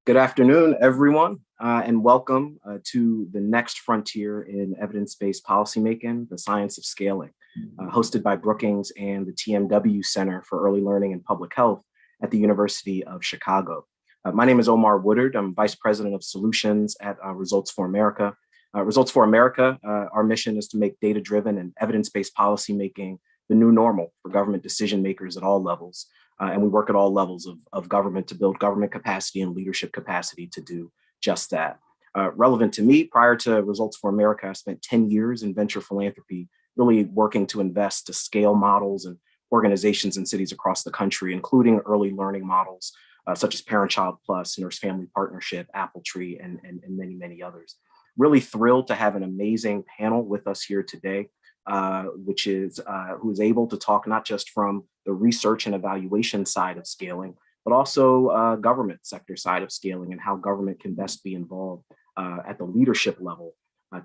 Good afternoon, everyone, and welcome to the next frontier in evidence-based policymaking, the science of scaling, hosted by Brookings and the TMW Center for Early Learning and Public Health at the University of Chicago. My name is Omar Woodard. I'm Vice President of Solutions at Results for America. Results for America, our mission is to make data-driven and evidence-based policymaking the new normal for government decision makers at all levels. And we work at all levels of government to build government capacity and leadership capacity to do just that. Relevant to me, prior to Results for America, I spent 10 years in venture philanthropy, really working to invest to scale models and organizations in cities across the country, including early learning models such as Parent-Child Plus, Nurse Family Partnership, Apple Tree, and many, many others. Really thrilled to have an amazing panel with us here today. Who is able to talk not just from the research and evaluation side of scaling, but also government sector side of scaling and how government can best be involved at the leadership level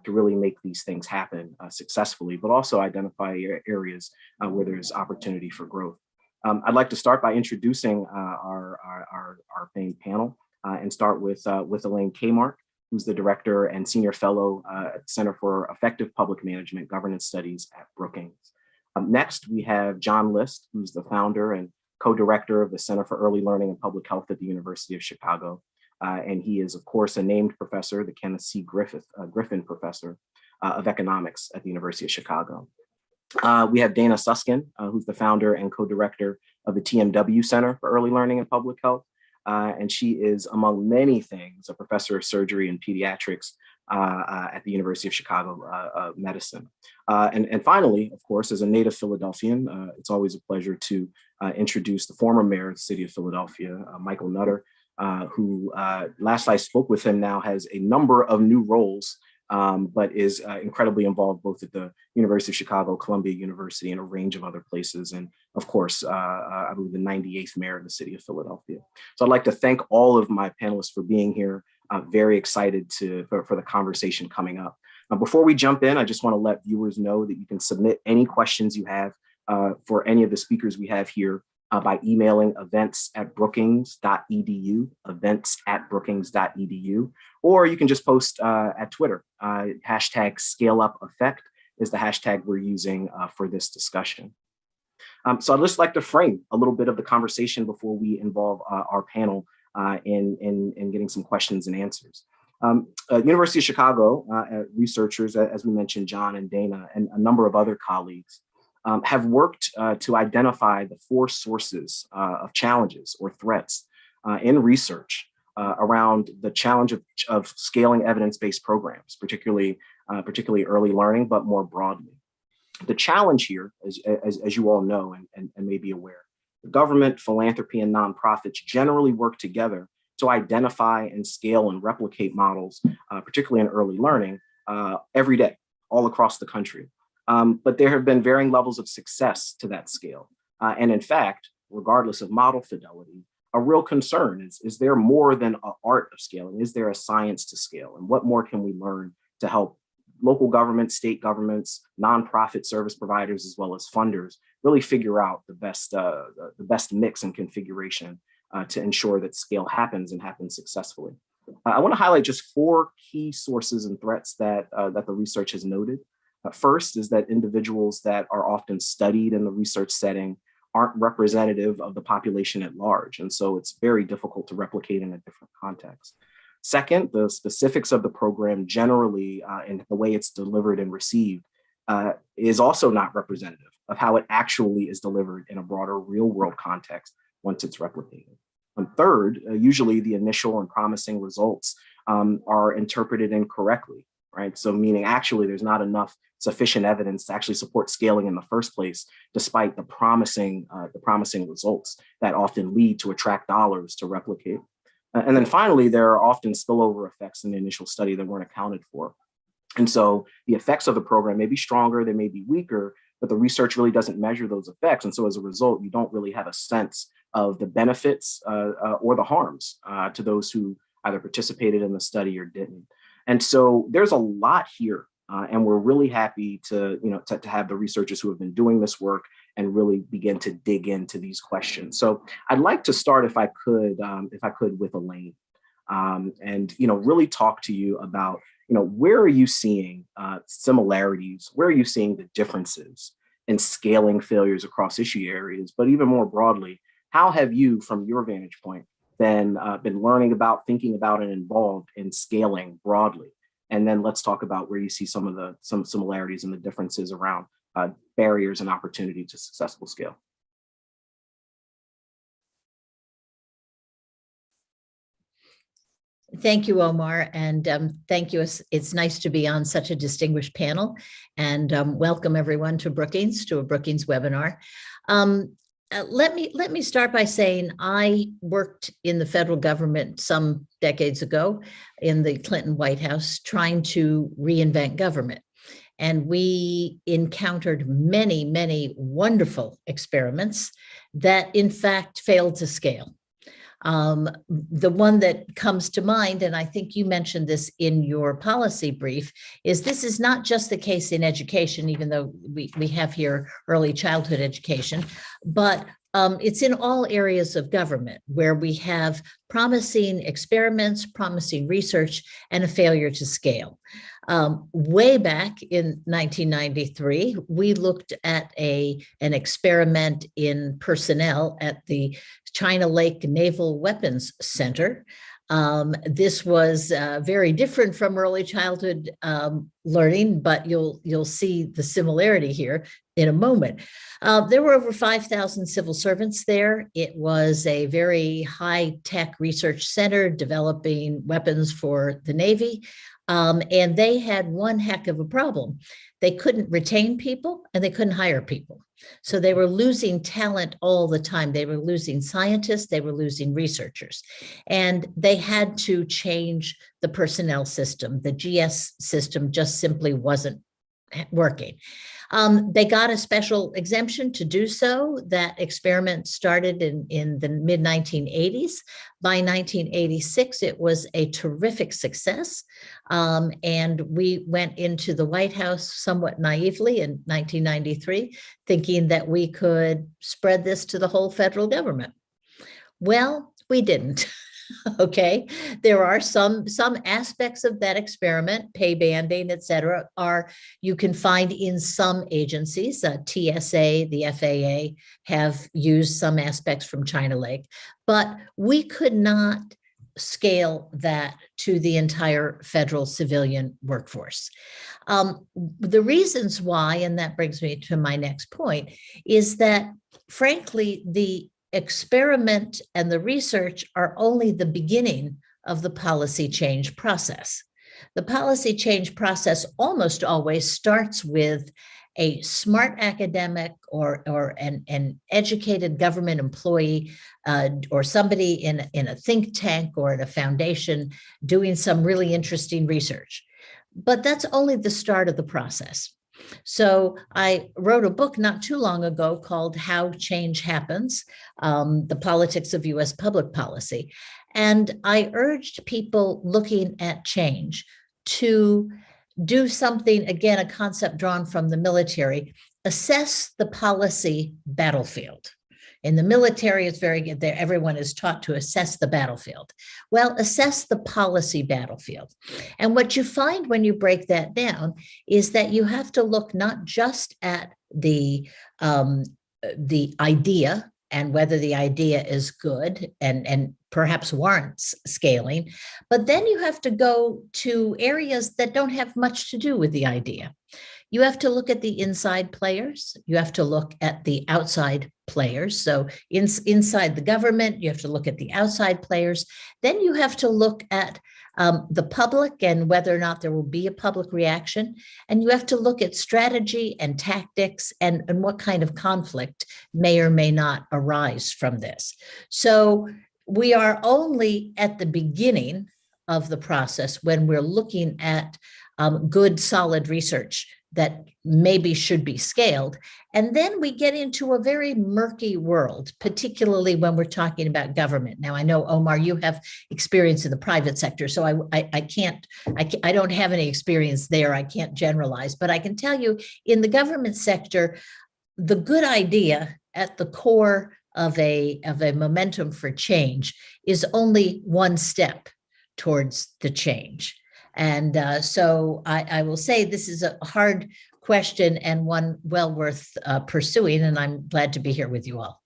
to really make these things happen successfully, but also identify areas where there's opportunity for growth. I'd like to start by introducing our main panel and start with Elaine Kmark, who's the Director and Senior Fellow at the Center for Effective Public Management Governance Studies at Brookings. Next, we have John List, who's the founder and co-director of the Center for Early Learning and Public Health at the University of Chicago. And he is, of course, a named professor, the Kenneth C. Griffin Professor of Economics at the University of Chicago. We have Dana Susskind, who's the founder and co-director of the TMW Center for Early Learning and Public Health. And she is, among many things, a professor of surgery and pediatrics at the University of Chicago Medicine. And finally, of course, as a native Philadelphian, it's always a pleasure to introduce the former mayor of the city of Philadelphia, Michael Nutter, who last I spoke with him now has a number of new roles, but is incredibly involved both at the University of Chicago, Columbia University, and a range of other places. And of course, I believe the 98th mayor of the city of Philadelphia. So I'd like to thank all of my panelists for being here. Very excited for the conversation coming up. Before we jump in, I just want to let viewers know that you can submit any questions you have for any of the speakers we have here by emailing events@brookings.edu, events@brookings.edu, or you can just post at Twitter. Hashtag #ScaleUpEffect is the hashtag we're using for this discussion. So I'd just like to frame a little bit of the conversation before we involve our panel in getting some questions and answers. University of Chicago researchers, as we mentioned, John and Dana, and a number of other colleagues, have worked to identify the 4 sources of challenges or threats in research around the challenge of scaling evidence-based programs, particularly early learning, but more broadly. The challenge here, as you all know and may be aware, the government, philanthropy, and nonprofits generally work together to identify and scale and replicate models, particularly in early learning, every day, all across the country. But there have been varying levels of success to that scale. And in fact, regardless of model fidelity, a real concern is there more than an art of scaling? Is there a science to scale? And what more can we learn to help local governments, state governments, nonprofit service providers, as well as funders, really figure out the best mix and configuration to ensure that scale happens and happens successfully? I want to highlight just 4 key sources and threats that the research has noted. First is that individuals that are often studied in the research setting aren't representative of the population at large, and so it's very difficult to replicate in a different context. Second, the specifics of the program generally and the way it's delivered and received is also not representative of how it actually is delivered in a broader real-world context once it's replicated. And third, usually the initial and promising results are interpreted incorrectly, right? So meaning actually there's not enough sufficient evidence to actually support scaling in the first place, despite the promising results that often lead to attract dollars to replicate. And then finally, there are often spillover effects in the initial study that weren't accounted for. And so the effects of the program may be stronger, they may be weaker, but the research really doesn't measure those effects. And so as a result, you don't really have a sense of the benefits or the harms to those who either participated in the study or didn't. And so there's a lot here. And we're really happy to have the researchers who have been doing this work and really begin to dig into these questions. So I'd like to start, if I could, with Elaine. and really talk to you about where are you seeing similarities, where are you seeing the differences in scaling failures across issue areas, but even more broadly, how have you, from your vantage point, been learning about, thinking about, and involved in scaling broadly? And then let's talk about where you see some similarities and the differences around barriers and opportunity to successful scale. Thank you, Omar, and thank you. It's nice to be on such a distinguished panel, and welcome everyone to a Brookings webinar. Let me start by saying I worked in the federal government some decades ago in the Clinton White House trying to reinvent government. And we encountered many, many wonderful experiments that in fact failed to scale. The one that comes to mind, and I think you mentioned this in your policy brief, is this is not just the case in education, even though we have here early childhood education, but it's in all areas of government where we have promising experiments, promising research, and a failure to scale. Way back in 1993, we looked at an experiment in personnel at the China Lake Naval Weapons Center. This was very different from early childhood learning, but you'll see the similarity here in a moment. There were over 5,000 civil servants there. It was a very high-tech research center developing weapons for the Navy. And they had one heck of a problem. They couldn't retain people and they couldn't hire people. So they were losing talent all the time. They were losing scientists, they were losing researchers, and they had to change the personnel system. The GS system just simply wasn't working. They got a special exemption to do so. That experiment started in the mid-1980s. By 1986, it was a terrific success. And we went into the White House somewhat naively in 1993, thinking that we could spread this to the whole federal government. Well, we didn't. Okay, there are some aspects of that experiment, pay banding, et cetera, you can find in some agencies. TSA, the FAA have used some aspects from China Lake, but we could not scale that to the entire federal civilian workforce. The reasons why, and that brings me to my next point, is that frankly, the experiment and the research are only the beginning of the policy change process. The policy change process almost always starts with a smart academic or an educated government employee or somebody in a think tank or at a foundation doing some really interesting research. But that's only the start of the process. So I wrote a book not too long ago called How Change Happens, The Politics of U.S. Public Policy. And I urged people looking at change to do something, again, a concept drawn from the military, assess the policy battlefield. In the military, it's very good there. Everyone is taught to assess the battlefield. Well, assess the policy battlefield. And what you find when you break that down is that you have to look not just at the idea and whether the idea is good and perhaps warrants scaling, but then you have to go to areas that don't have much to do with the idea. You have to look at the inside players. You have to look at the outside players. So inside the government, you have to look at the outside players. Then you have to look at the public and whether or not there will be a public reaction. And you have to look at strategy and tactics and what kind of conflict may or may not arise from this. So we are only at the beginning of the process when we're looking at good, solid research that maybe should be scaled. And then we get into a very murky world, particularly when we're talking about government. Now, I know, Omar, you have experience in the private sector, so I don't have any experience there. I can't generalize, but I can tell you in the government sector, the good idea at the core of a momentum for change is only one step towards the change? And so I will say this is a hard question and one well worth pursuing, and I'm glad to be here with you all.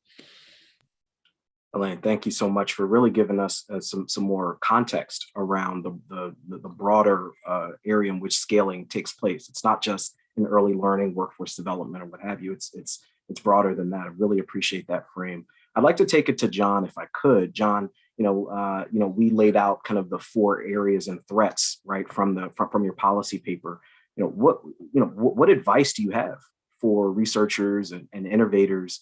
Elaine, thank you so much for really giving us some more context around the broader area in which scaling takes place. It's not just in early learning, workforce development, or what have you. It's broader than that. I really appreciate that frame. I'd like to take it to John, if I could. John, we laid out kind of the 4 areas and threats, right, from your policy paper. What advice do you have for researchers and innovators,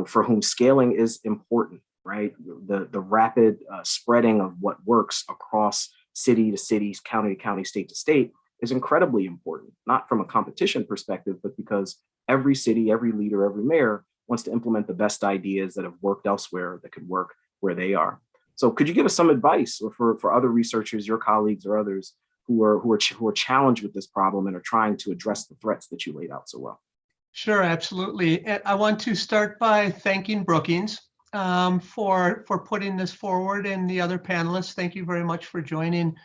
for whom scaling is important, right? The rapid spreading of what works across city to city, county to county, state to state is incredibly important, not from a competition perspective, but because every city, every leader, every mayor wants to implement the best ideas that have worked elsewhere that could work where they are. So could you give us some advice for other researchers, your colleagues or others who are challenged with this problem and are trying to address the threats that you laid out so well? Sure, absolutely. And I want to start by thanking Brookings for putting this forward, and the other panelists. Thank you very much for joining.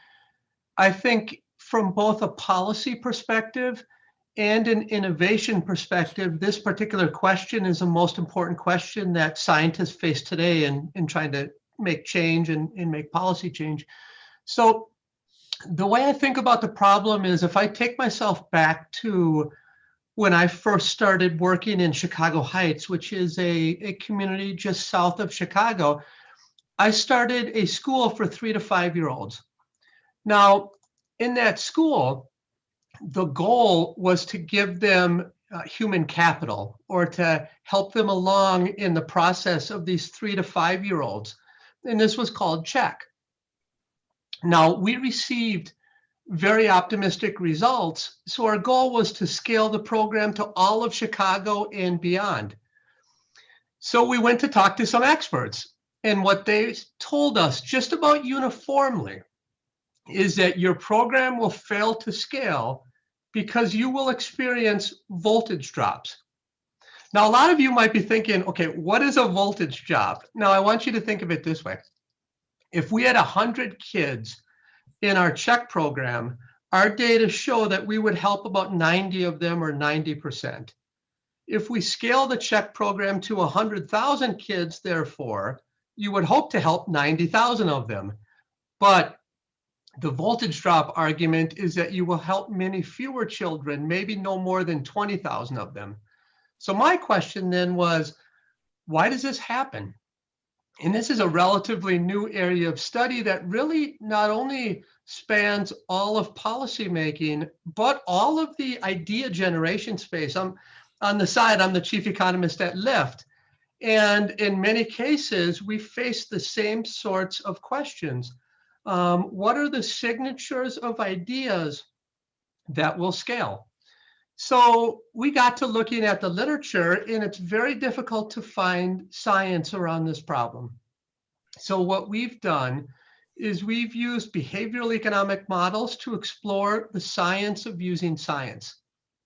I think from both a policy perspective and an innovation perspective, this particular question is the most important question that scientists face today in trying to make change and make policy change. So the way I think about the problem is, if I take myself back to when I first started working in Chicago Heights, which is a community just south of Chicago, I started a school for 3 to 5-year-olds. Now, in that school, the goal was to give them human capital, or to help them along in the process of these 3 to 5-year-olds. And this was called Check. Now, we received very optimistic results. So our goal was to scale the program to all of Chicago and beyond. So we went to talk to some experts, and what they told us just about uniformly is that your program will fail to scale because you will experience voltage drops. Now, a lot of you might be thinking, okay, what is a voltage drop? Now, I want you to think of it this way. If we had 100 kids in our Check program, our data show that we would help about 90 of them, or 90%. If we scale the Check program to 100,000 kids, therefore, you would hope to help 90,000 of them. But the voltage drop argument is that you will help many fewer children, maybe no more than 20,000 of them. So my question then was, why does this happen? And this is a relatively new area of study that really not only spans all of policymaking, but all of the idea generation space. On the side, I'm the chief economist at Lyft. And in many cases, we face the same sorts of questions. What are the signatures of ideas that will scale? So we got to looking at the literature, and it's very difficult to find science around this problem. So what we've done is we've used behavioral economic models to explore the science of using science.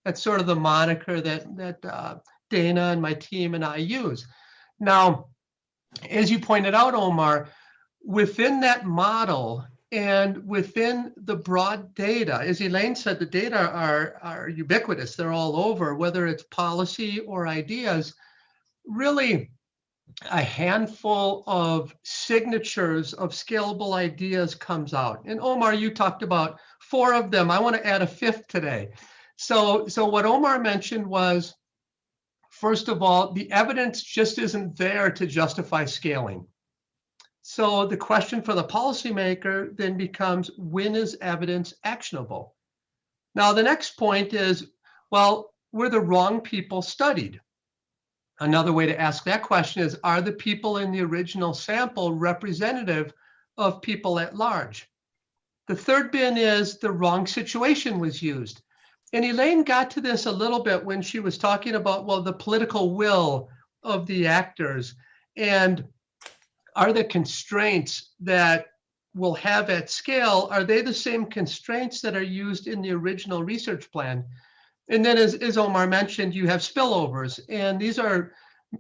That's sort of the moniker that Dana and my team and I use. Now, as you pointed out, Omar, within that model and within the broad data, as Elaine said, the data are ubiquitous. They're all over, whether it's policy or ideas. Really, a handful of signatures of scalable ideas comes out. And Omar, you talked about 4 of them. I want to add a 5th today. So what Omar mentioned was, first of all, the evidence just isn't there to justify scaling. So the question for the policymaker then becomes, when is evidence actionable? Now, the next point is, well, were the wrong people studied? Another way to ask that question is, are the people in the original sample representative of people at large? The third bin is, the wrong situation was used. And Elaine got to this a little bit when she was talking about, well, the political will of the actors, and are the constraints that we'll have at scale, are they the same constraints that are used in the original research plan? And then as Omar mentioned, you have spillovers, and these are,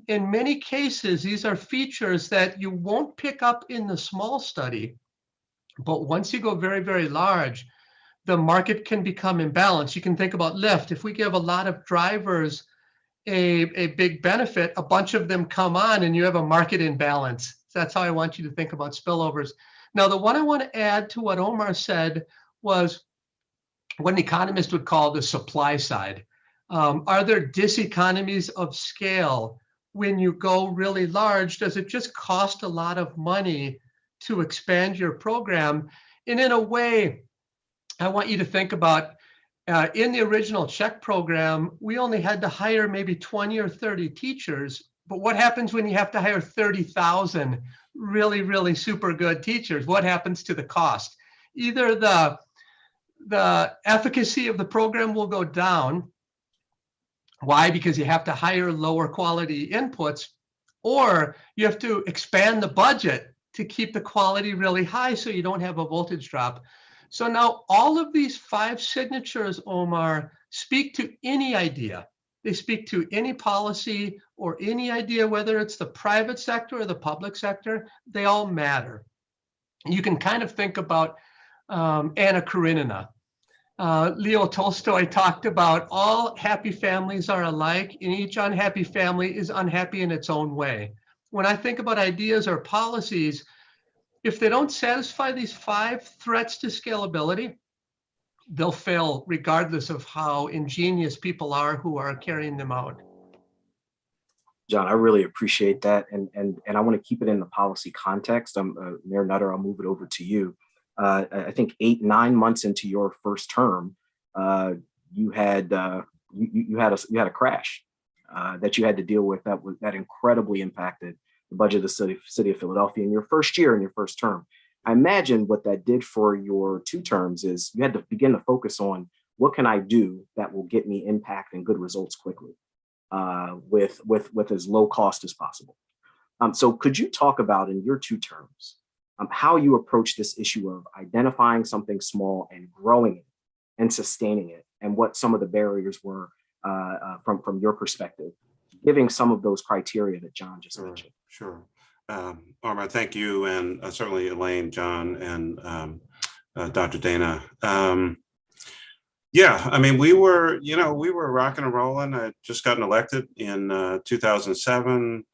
in many cases, these are features that you won't pick up in the small study, But once you go very, very large, the market can become imbalanced. You can think about Lyft. If we give a lot of drivers a big benefit, a bunch of them come on and you have a market imbalance. So that's how I want you to think about spillovers. Now, the one I want to add to what Omar said was what an economist would call the supply side. Are there diseconomies of scale when you go really large? Does it just cost a lot of money to expand your program? And in a way, I want you to think about in the original Czech program, we only had to hire maybe 20 or 30 teachers. But what happens when you have to hire 30,000 really, really super good teachers? What happens to the cost? Either the efficacy of the program will go down. Why? Because you have to hire lower quality inputs, or you have to expand the budget to keep the quality really high so you don't have a voltage drop. So now all of these 5 signatures, Omar, speak to any idea. They speak to any policy or any idea, whether it's the private sector or the public sector, they all matter. You can kind of think about Anna Karenina. Leo Tolstoy talked about all happy families are alike, and each unhappy family is unhappy in its own way. When I think about ideas or policies, if they don't satisfy these 5 threats to scalability, they'll fail regardless of how ingenious people are who are carrying them out. John, I really appreciate that. And I want to keep it in the policy context. Mayor Nutter, I'll move it over to you. I think 8-9 months into your first term, you had a crash that you had to deal with that incredibly impacted the budget of the city of Philadelphia in your first year, in your first term. I imagine what that did for your 2 terms is you had to begin to focus on what can I do that will get me impact and good results quickly with as low cost as possible. So could you talk about in your 2 terms how you approach this issue of identifying something small and growing it and sustaining it, and what some of the barriers were from your perspective, giving some of those criteria that John just mentioned? Sure. Omar, thank you, and certainly Elaine, John, and Dr. Dana. Yeah, I mean, we were rocking and rolling. I had just gotten elected in 2007.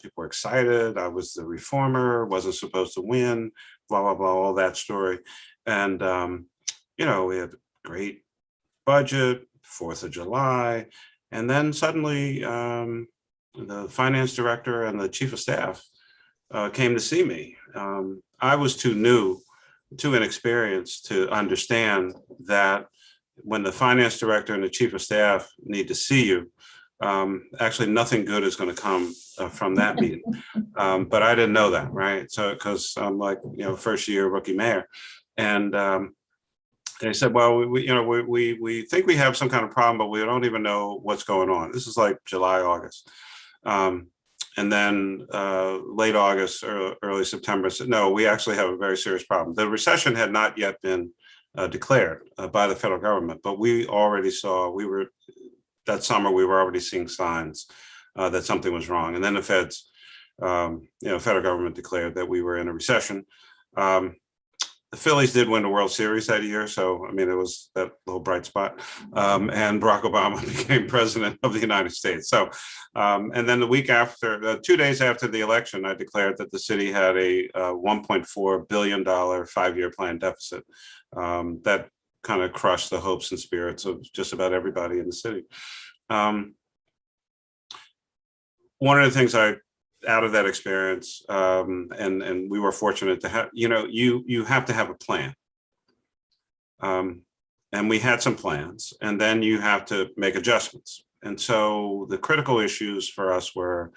People were excited. I was the reformer, wasn't supposed to win, blah, blah, blah, all that story. And, we had a great budget, 4th of July. And then suddenly the finance director and the chief of staff came to see me. I was too new, too inexperienced to understand that when the finance director and the chief of staff need to see you, actually nothing good is going to come from that meeting. But I didn't know that, right? So, because I'm like, first year rookie mayor. And they said, well, we think we have some kind of problem, but we don't even know what's going on. This is like July, August. And then late August or early September said, no, we actually have a very serious problem. The recession had not yet been declared by the federal government, but we already saw, that summer, we were already seeing signs that something was wrong. And then the feds, federal government declared that we were in a recession. The Phillies did win the World Series that year. So, I mean, it was that little bright spot. And Barack Obama became president of the United States. So, and then the week after, 2 days after the election, I declared that the city had a $1.4 billion 5-year plan deficit. That kind of crushed the hopes and spirits of just about everybody in the city. One of the things out of that experience, and we were fortunate to have, you have to have a plan. And we had some plans, and then you have to make adjustments. And so the critical issues for us were,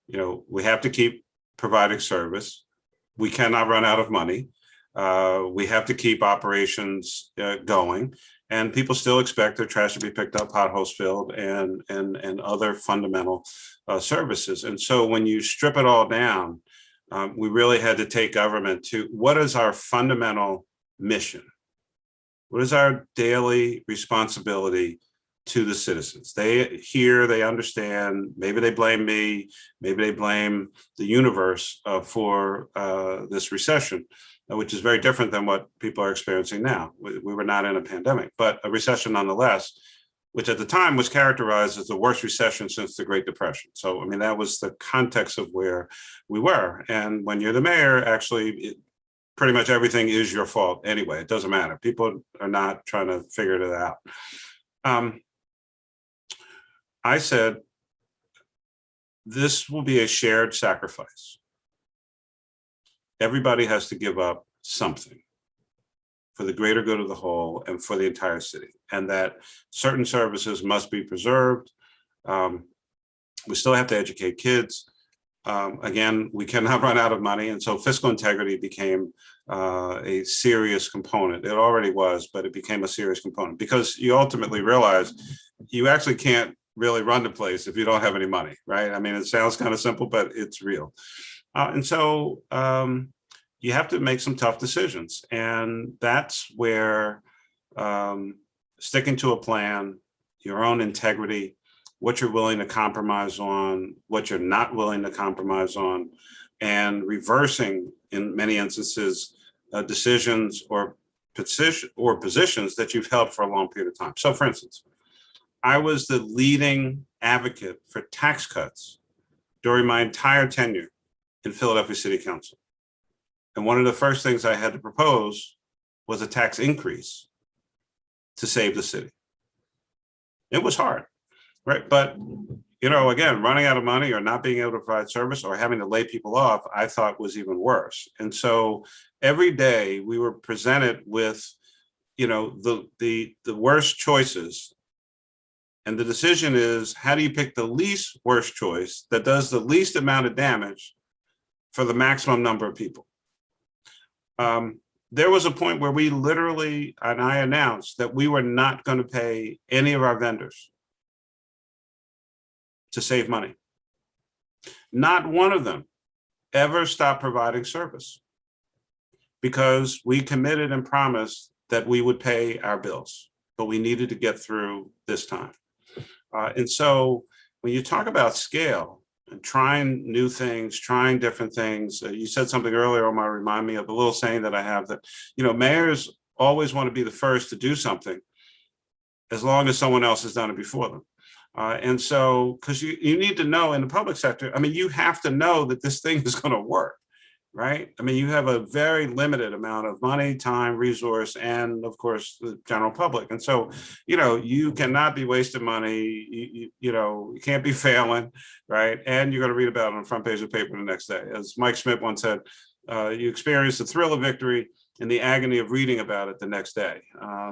we have to keep providing service. We cannot run out of money. We have to keep operations going, and people still expect their trash to be picked up, potholes filled, and other fundamental services. And so when you strip it all down, we really had to take government to what is our fundamental mission? What is our daily responsibility to the citizens? They hear, they understand, maybe they blame me, maybe they blame the universe for this recession. which is very different than what people are experiencing now. We were not in a pandemic, but a recession nonetheless, which at the time was characterized as the worst recession since the Great Depression. So, I mean, that was the context of where we were. And when you're the mayor, actually, pretty much everything is your fault anyway. It doesn't matter. People are not trying to figure it out. I said, this will be a shared sacrifice. Everybody has to give up something for the greater good of the whole and for the entire city, and that certain services must be preserved. We still have to educate kids. Again, we cannot run out of money, and so fiscal integrity became a serious component. It already was, but it became a serious component because you ultimately realize you actually can't really run the place if you don't have any money, right? I mean, it sounds kind of simple, but it's real. And so you have to make some tough decisions. And that's where sticking to a plan, your own integrity, what you're willing to compromise on, what you're not willing to compromise on, and reversing, in many instances, decisions or positions that you've held for a long period of time. So for instance, I was the leading advocate for tax cuts during my entire tenure in Philadelphia City Council. And one of the first things I had to propose was a tax increase to save the city. It was hard, right? But, you know, again, running out of money or not being able to provide service or having to lay people off, I thought was even worse. And so every day we were presented with, you know, the worst choices. And the decision is, how do you pick the least worst choice that does the least amount of damage for the maximum number of people? There was a point where we literally, and I announced that we were not going to pay any of our vendors to save money. Not one of them ever stopped providing service because we committed and promised that we would pay our bills, but we needed to get through this time. And so when you talk about scale and trying new things, trying different things, you said something earlier, Omar, remind me of a little saying that I have that, you know, mayors always want to be the first to do something as long as someone else has done it before them. And so, because you need to know in the public sector, I mean, you have to know that this thing is going to work, right? I mean, you have a very limited amount of money, time, resource, and of course, the general public. And so, you know, you cannot be wasting money, you know, you can't be failing, right? And you're going to read about it on the front page of the paper the next day. As Mike Smith once said, you experience the thrill of victory and the agony of reading about it the next day.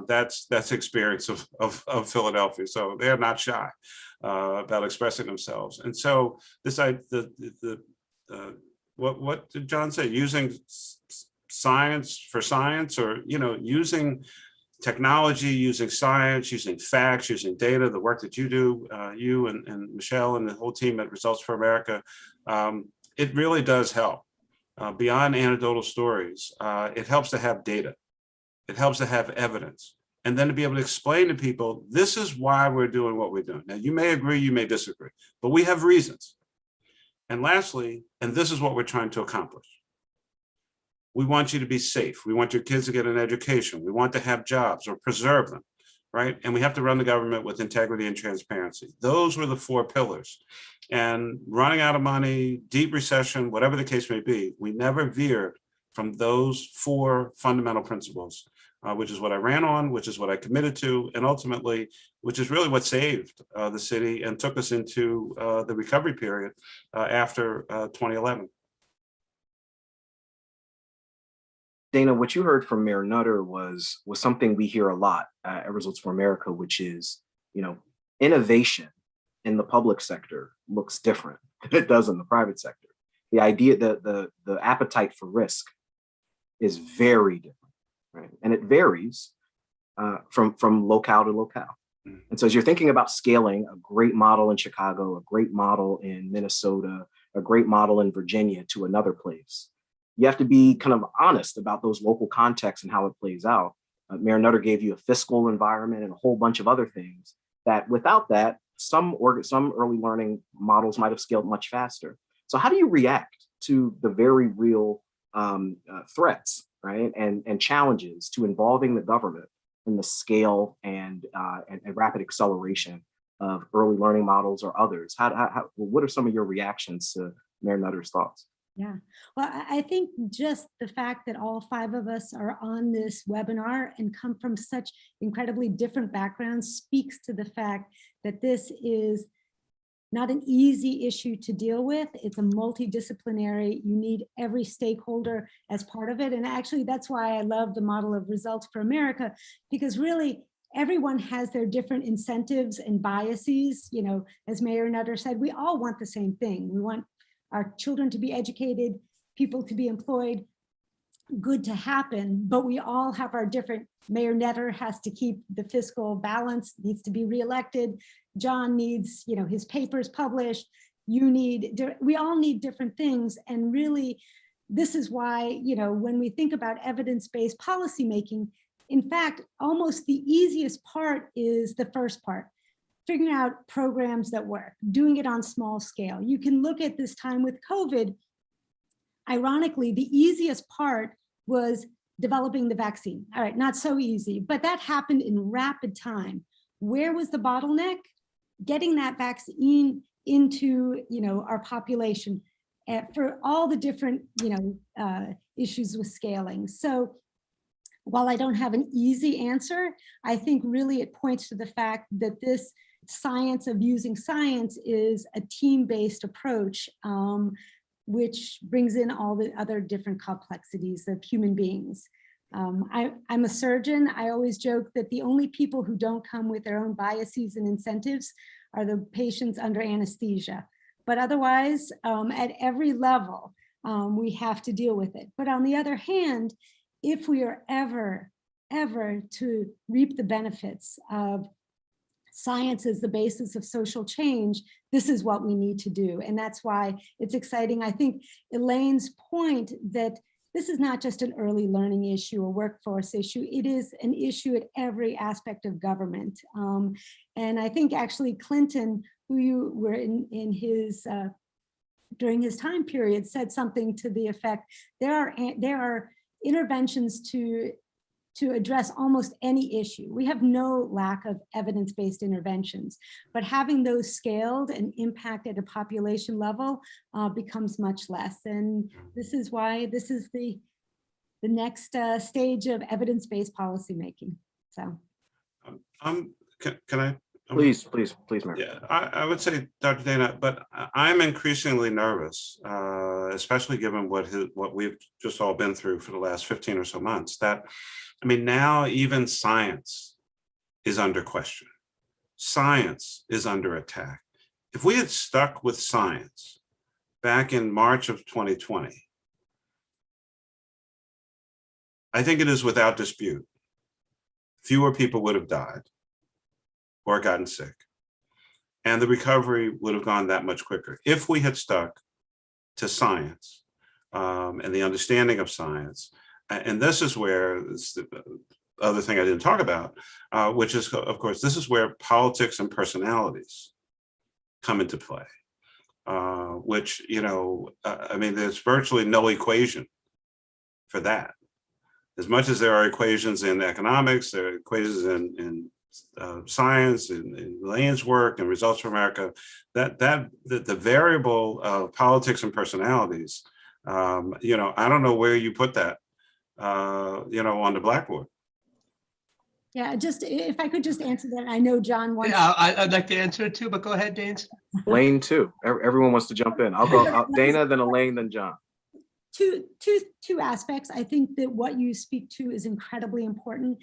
That's the experience of Philadelphia. So they're not shy about expressing themselves. And so this, what did John say? Using science for science, or, you know, using technology, using science, using facts, using data, the work that you do, you and Michelle and the whole team at Results for America, it really does help. Beyond anecdotal stories, it helps to have data. It helps to have evidence. And then to be able to explain to people, this is why we're doing what we're doing. Now, you may agree, you may disagree, but we have reasons. And lastly, and this is what we're trying to accomplish. We want you to be safe. We want your kids to get an education. We want to have jobs or preserve them, right? And we have to run the government with integrity and transparency. Those were the four pillars. And running out of money, deep recession, whatever the case may be, we never veered from those four fundamental principles, which is what I ran on, which is what I committed to, and ultimately, which is really what saved the city and took us into the recovery period after 2011. Dana, what you heard from Mayor Nutter was something we hear a lot at Results for America, which is, you know, innovation in the public sector looks different than it does in the private sector. The idea that the appetite for risk is very different, right? And it varies from locale to locale. And so as you're thinking about scaling a great model in Chicago, a great model in Minnesota, a great model in Virginia to another place, you have to be kind of honest about those local contexts and how it plays out. Mayor Nutter gave you a fiscal environment and a whole bunch of other things that without that, some early learning models might have scaled much faster. So how do you react to the very real threats, right? And challenges to involving the government in the scale and rapid acceleration of early learning models or others. What are some of your reactions to Mayor Nutter's thoughts? Yeah, well, I think just the fact that all 5 of us are on this webinar and come from such incredibly different backgrounds speaks to the fact that this is not an easy issue to deal with. It's a multidisciplinary, you need every stakeholder as part of it. And actually, that's why I love the model of Results for America, because really everyone has their different incentives and biases. You know, as Mayor Nutter said, we all want the same thing. We want our children to be educated, people to be employed, good to happen, but we all have our different. Mayor Nutter has to keep the fiscal balance, needs to be reelected. John needs, you know, his papers published. We all need different things. And really, this is why, you know, when we think about evidence-based policymaking, in fact, almost the easiest part is the first part, figuring out programs that work, doing it on small scale. You can look at this time with COVID. Ironically, the easiest part was developing the vaccine. All right, not so easy, but that happened in rapid time. Where was the bottleneck? Getting that vaccine into, you know, our population for all the different, you know, issues with scaling. So while I don't have an easy answer, I think really it points to the fact that this science of using science is a team-based approach, which brings in all the other different complexities of human beings. I'm a surgeon. I always joke that the only people who don't come with their own biases and incentives are the patients under anesthesia. But otherwise, at every level, we have to deal with it. But on the other hand, if we are ever to reap the benefits of science as the basis of social change, this is what we need to do. And that's why it's exciting. I think Elaine's point that this is not just an early learning issue or workforce issue, it is an issue at every aspect of government. And I think actually Clinton, who you were in his, during his time period, said something to the effect, there are interventions to address almost any issue. We have no lack of evidence-based interventions, but having those scaled and impact at a population level becomes much less. And this is why this is the next stage of evidence-based policymaking. So, can I? Please, Mayor. Yeah, I would say, Dr. Dana, but I'm increasingly nervous, especially given what we've just all been through for the last 15 or so months, that I mean, now even science is under question. Science is under attack. If we had stuck with science back in March of 2020, I think it is without dispute, fewer people would have died or gotten sick, and the recovery would have gone that much quicker if we had stuck to science and the understanding of science. And this is where the other thing I didn't talk about, which is, of course, this is where politics and personalities come into play, which, you know, I mean, there's virtually no equation for that. As much as there are equations in economics, there are equations in science, in Elaine's work and Results for America, the variable of politics and personalities, you know, I don't know where you put that. You know, on the blackboard. yeah, just if I could just answer that. I know John wants. Yeah, I'd like to answer it too, but go ahead, Danes. Elaine too. Everyone wants to jump in. I'll go Dana, then Elaine, then John. Two aspects. I think that what you speak to is incredibly important.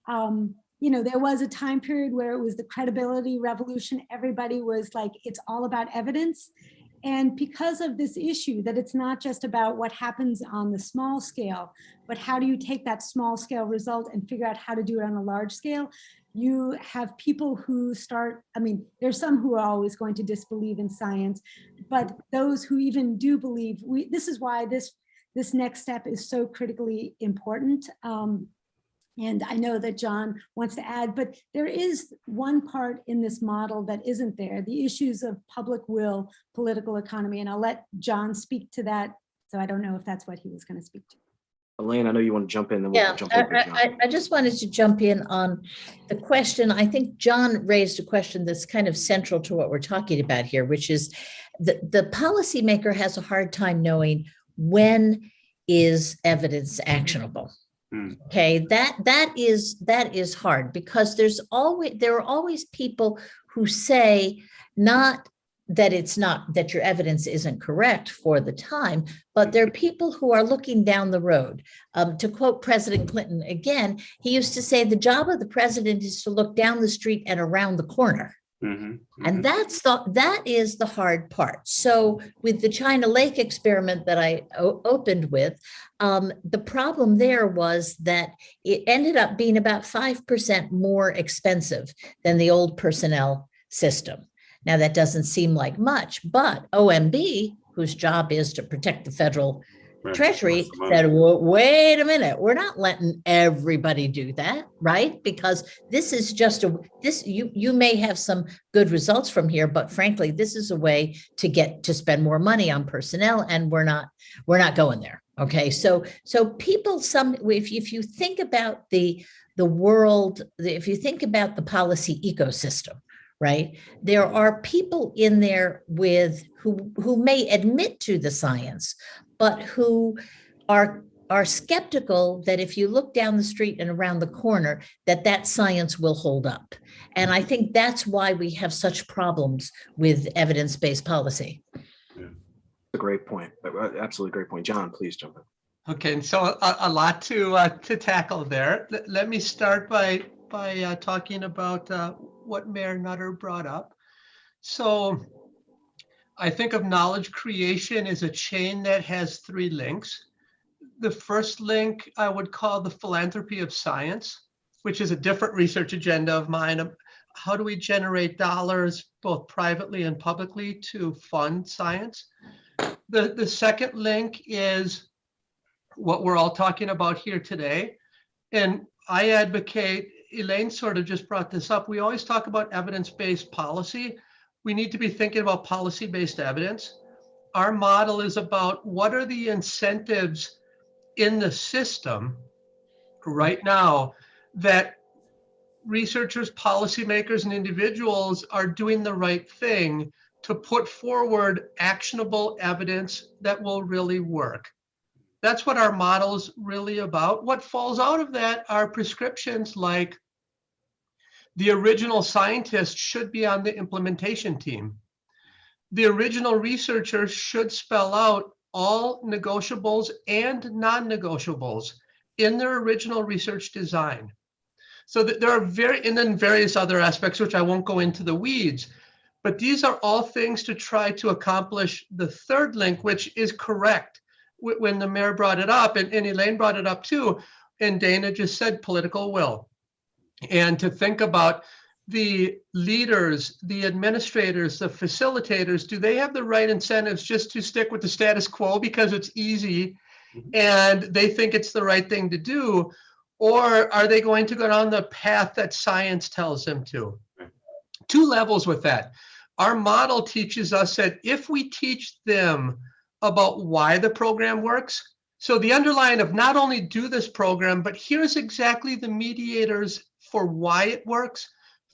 You know, there was a time period where it was the credibility revolution. Everybody was like, it's all about evidence. And because of this issue, that it's not just about what happens on the small scale, but how do you take that small scale result and figure out how to do it on a large scale? You have people who start, I mean, there's some who are always going to disbelieve in science, but those who even do believe, this is why this next step is so critically important. And I know that John wants to add, but there is one part in this model that isn't there, the issues of public will, political economy, and I'll let John speak to that. So I don't know if that's what he was going to speak to. Elaine, I know you want to jump in, then we'll Yeah, jump over to John. I just wanted to jump in on the question. I think John raised a question that's kind of central to what we're talking about here, which is the policymaker has a hard time knowing when is evidence actionable. Okay, that is hard, because there are always people who say not that your evidence isn't correct for the time, but there are people who are looking down the road. To quote President Clinton again, he used to say the job of the president is to look down the street and around the corner. And that is the hard part. So with the China Lake experiment that I opened with, the problem there was that it ended up being about 5% more expensive than the old personnel system. Now, that doesn't seem like much, but OMB, whose job is to protect the federal Treasury, said, wait a minute, we're not letting everybody do that, right? Because this is just you may have some good results from here, but frankly, this is a way to spend more money on personnel, and we're not going there. Okay, so people, if you think about the world, if you think about the policy ecosystem, right? There are people in there who may admit to the science, but who are skeptical that if you look down the street and around the corner, that science will hold up. And I think that's why we have such problems with evidence-based policy. Yeah. A great point. Absolutely great point. John, please jump in. Okay, and so a lot to tackle there. Let me start by talking about what Mayor Nutter brought up. So I think of knowledge creation as a chain that has 3 links. The first link I would call the philanthropy of science, which is a different research agenda of mine. How do we generate dollars, both privately and publicly, to fund science? The second link is what we're all talking about here today. And I advocate, Elaine sort of just brought this up, we always talk about evidence-based policy. We need to be thinking about policy-based evidence. Our model is about what are the incentives in the system right now that researchers, policymakers, and individuals are doing the right thing to put forward actionable evidence that will really work. That's what our model's really about. What falls out of that are prescriptions like the original scientist should be on the implementation team. The original researcher should spell out all negotiables and non-negotiables in their original research design. So that there are and then various other aspects, which I won't go into the weeds, but these are all things to try to accomplish the third link, which is correct. When the mayor brought it up, and Elaine brought it up too, and Dana just said political will. And to think about the leaders, the administrators, the facilitators, do they have the right incentives just to stick with the status quo because it's easy and they think it's the right thing to do? Or are they going to go down the path that science tells them to? 2 levels with that. Our model teaches us that if we teach them about why the program works, so the underlying of not only do this program, but here's exactly the mediators for why it works,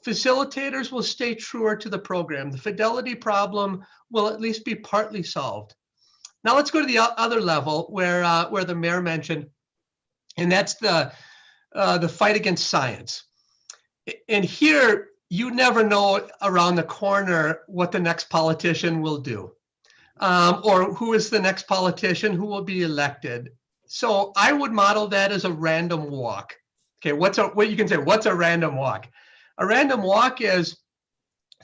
facilitators will stay truer to the program. The fidelity problem will at least be partly solved. Now let's go to the other level where the mayor mentioned, and that's the fight against science. And here, you never know around the corner what the next politician will do, or who is the next politician who will be elected. So I would model that as a random walk. Okay, what's a random walk? A random walk is,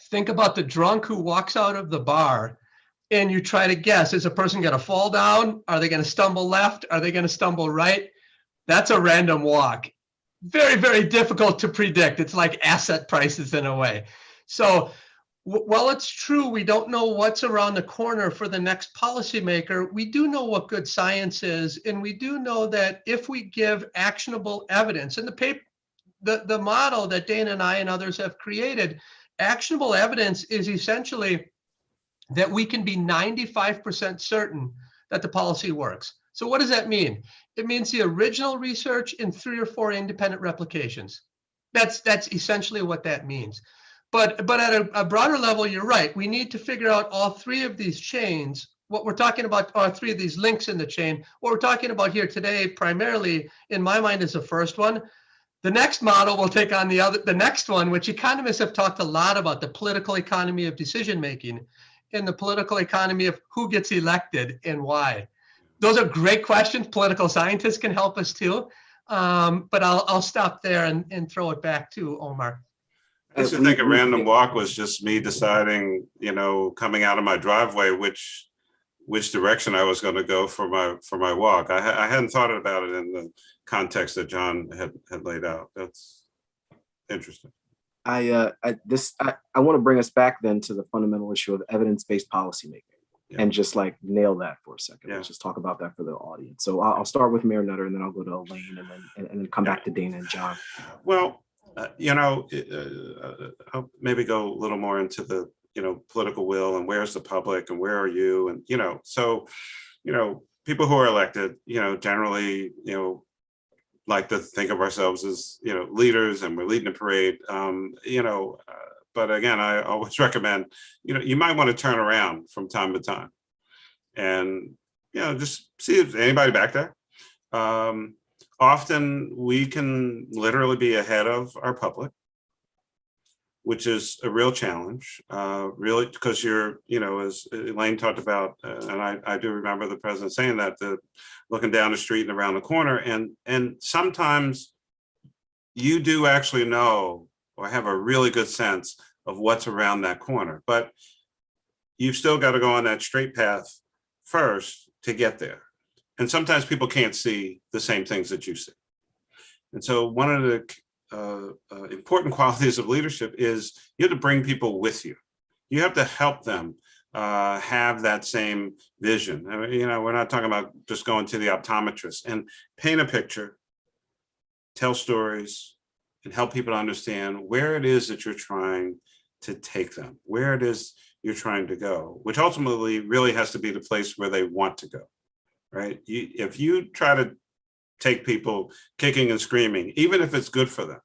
think about the drunk who walks out of the bar and you try to guess, is a person going to fall down? Are they going to stumble left? Are they going to stumble right? That's a random walk. Very, very difficult to predict. It's like asset prices in a way. So while it's true, we don't know what's around the corner for the next policymaker, we do know what good science is. And we do know that if we give actionable evidence, and the model that Dana and I and others have created, actionable evidence is essentially that we can be 95% certain that the policy works. So what does that mean? It means the original research in 3 or 4 independent replications. That's essentially what that means. But at a broader level, you're right. We need to figure out all 3 of these chains. What we're talking about are 3 of these links in the chain. What we're talking about here today, primarily in my mind, is the first one. The next model will take on the next one, which economists have talked a lot about, the political economy of decision making and the political economy of who gets elected and why. Those are great questions. Political scientists can help us too. But I'll stop there and throw it back to Omar. I used to think a random walk was just me deciding, coming out of my driveway, which direction I was going to go for my walk. I hadn't thought about it in the context that John had laid out. That's interesting. I want to bring us back then to the fundamental issue of evidence-based policymaking. Yeah. And just like nail that for a second. Yeah. Let's just talk about that for the audience. So I'll start with Mayor Nutter, and then I'll go to Elaine, and then come back to Dana and John. Well, I'll maybe go a little more into the political will and where's the public and where are you, and so people who are elected generally like to think of ourselves as leaders, and we're leading the parade. But again, I always recommend, you might want to turn around from time to time and, just see if anybody back there. Often we can literally be ahead of our public, which is a real challenge, really, because you're, as Elaine talked about, and I do remember the president saying that, looking down the street and around the corner, and sometimes you do actually know or have a really good sense of what's around that corner, but you've still got to go on that straight path first to get there. And sometimes people can't see the same things that you see. And so one of the important qualities of leadership is you have to bring people with you. You have to help them have that same vision. I mean, we're not talking about just going to the optometrist, and paint a picture, tell stories, and help people to understand where it is that you're trying to take them, where it is you're trying to go, which ultimately really has to be the place where they want to go, right? If you try to take people kicking and screaming, even if it's good for them,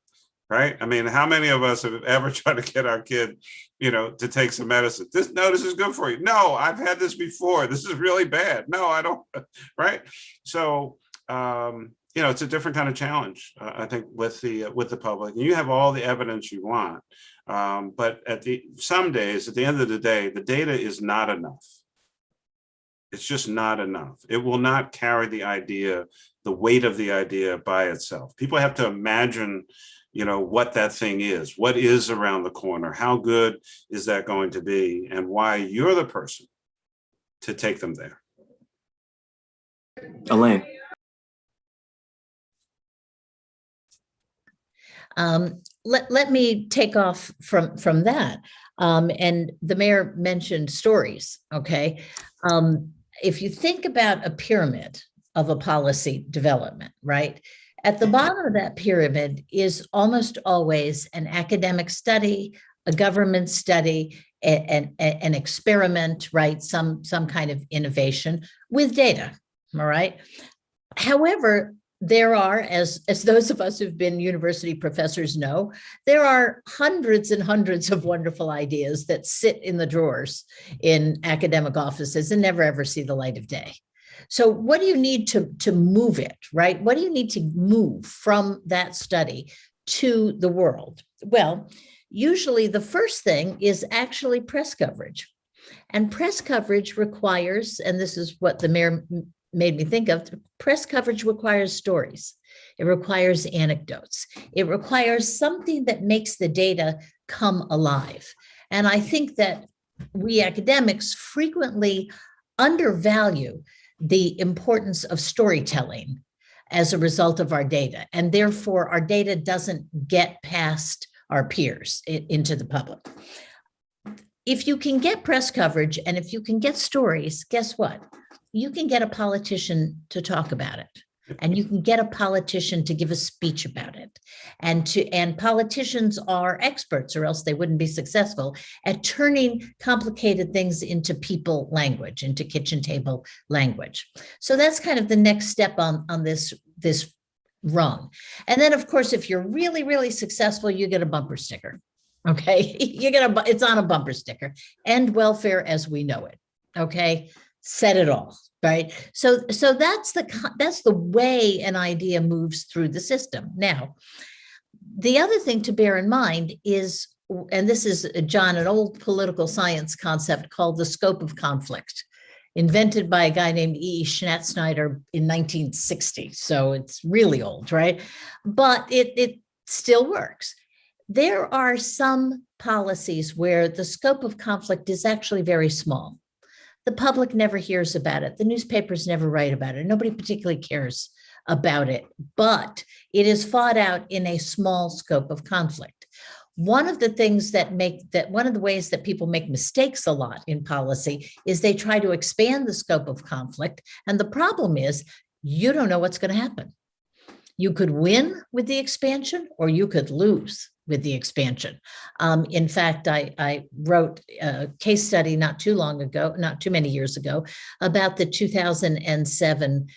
right? I mean, how many of us have ever tried to get our kid, to take some medicine? This is good for you. No, I've had this before. This is really bad. No, I don't, right? So, it's a different kind of challenge, I think, with the public. And you have all the evidence you want, but some days, at the end of the day, the data is not enough. It's just not enough. It will not carry the weight of the idea by itself. People have to imagine, what that thing is, what is around the corner, how good is that going to be, and why you're the person to take them there. Elaine. Let me take off from that. And the mayor mentioned stories, okay? If you think about a pyramid of a policy development, right? At the bottom of that pyramid is almost always an academic study, a government study, an experiment, right? Some kind of innovation with data, all right? However, there are, as those of us who've been university professors know, there are hundreds and hundreds of wonderful ideas that sit in the drawers in academic offices and never ever see the light of day. So what do you need to move it, right? What do you need to move from that study to the world? Well, usually the first thing is actually press coverage. And press coverage requires, and this is what the mayor made me think of, press coverage requires stories. It requires anecdotes. It requires something that makes the data come alive. And I think that we academics frequently undervalue the importance of storytelling as a result of our data. And therefore, our data doesn't get past our peers into the public. If you can get press coverage and if you can get stories, guess what? You can get a politician to talk about it. and you can get a politician to give a speech about it. And politicians are experts, or else they wouldn't be successful at turning complicated things into people language, into kitchen table language. So that's kind of the next step on this rung. And then, of course, if you're really, really successful, you get a bumper sticker. Okay, it's on a bumper sticker. End welfare as we know it. Okay, said it all. Right. So that's the way an idea moves through the system. Now, the other thing to bear in mind is, and this is, John, an old political science concept called the scope of conflict, invented by a guy named E. Schnatzsnyder in 1960. So it's really old, right? But it still works. There are some policies where the scope of conflict is actually very small. The public never hears about it. The newspapers never write about it. Nobody particularly cares about it, but it is fought out in a small scope of conflict. One of the ways that people make mistakes a lot in policy is they try to expand the scope of conflict. And the problem is you don't know what's going to happen. You could win with the expansion, or you could lose with the expansion. In fact, I wrote a case study not too many years ago, about the 2007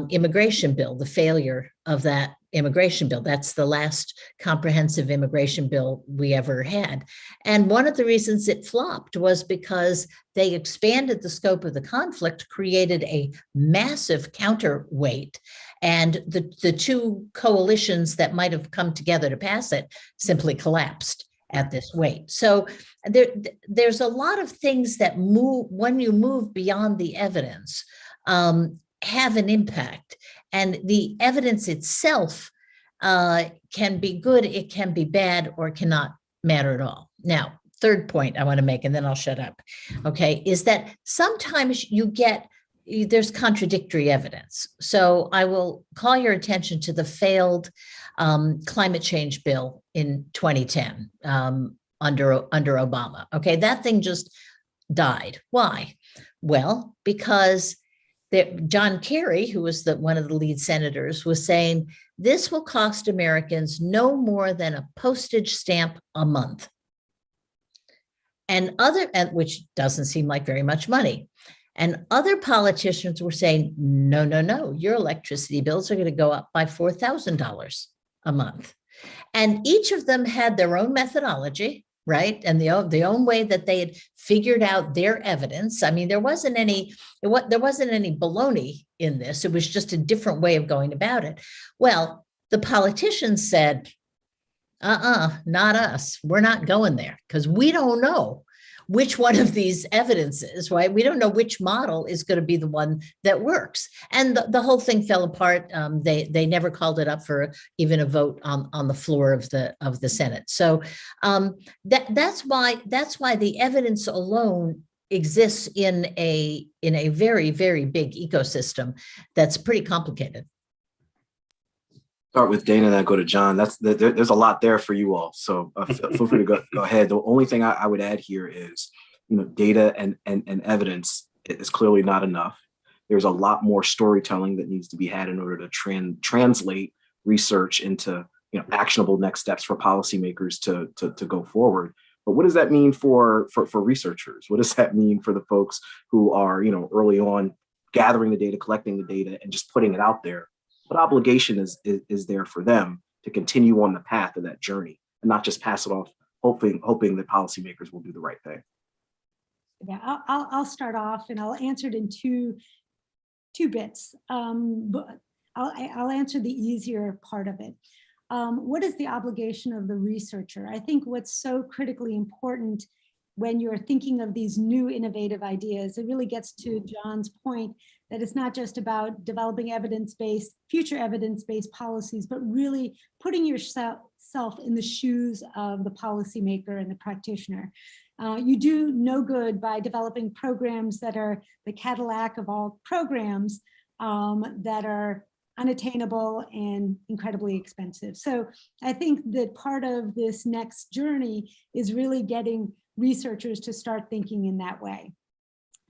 immigration bill, the failure of that immigration bill. That's the last comprehensive immigration bill we ever had. And one of the reasons it flopped was because they expanded the scope of the conflict, created a massive counterweight, and the two coalitions that might have come together to pass it simply collapsed at this weight. So there's a lot of things that move, when you move beyond the evidence, have an impact. And the evidence itself can be good, it can be bad, or cannot matter at all. Now, third point I want to make, and then I'll shut up, okay, is that sometimes there's contradictory evidence. So I will call your attention to the failed climate change bill in 2010 under Obama. Okay, that thing just died. Why? Well, because John Kerry, who was one of the lead senators, was saying this will cost Americans no more than a postage stamp a month, which doesn't seem like very much money. And other politicians were saying, no, your electricity bills are going to go up by $4,000 a month. And each of them had their own methodology, right? And the own way that they had figured out their evidence. I mean, there wasn't any baloney in this. It was just a different way of going about it. Well, the politicians said, not us. We're not going there, because we don't know which one of these evidences, right? We don't know which model is going to be the one that works. And the whole thing fell apart. They never called it up for even a vote on the floor of the Senate. So that's why the evidence alone exists in a very, very big ecosystem that's pretty complicated. Start with Dana, then go to John. There's a lot there for you all, so feel free to go ahead. The only thing I would add here is, data and evidence is clearly not enough. There's a lot more storytelling that needs to be had in order to translate research into actionable next steps for policymakers to go forward. But what does that mean for researchers? What does that mean for the folks who are early on gathering the data, collecting the data, and just putting it out there? What obligation is there for them to continue on the path of that journey and not just pass it off, hoping that policymakers will do the right thing? Yeah, I'll start off, and I'll answer it in two bits. But I'll answer the easier part of it. What is the obligation of the researcher? I think what's so critically important when you're thinking of these new innovative ideas, it really gets to John's point that it's not just about developing future evidence-based policies, but really putting yourself in the shoes of the policymaker and the practitioner. You do no good by developing programs that are the Cadillac of all programs that are unattainable and incredibly expensive. So I think that part of this next journey is really getting researchers to start thinking in that way.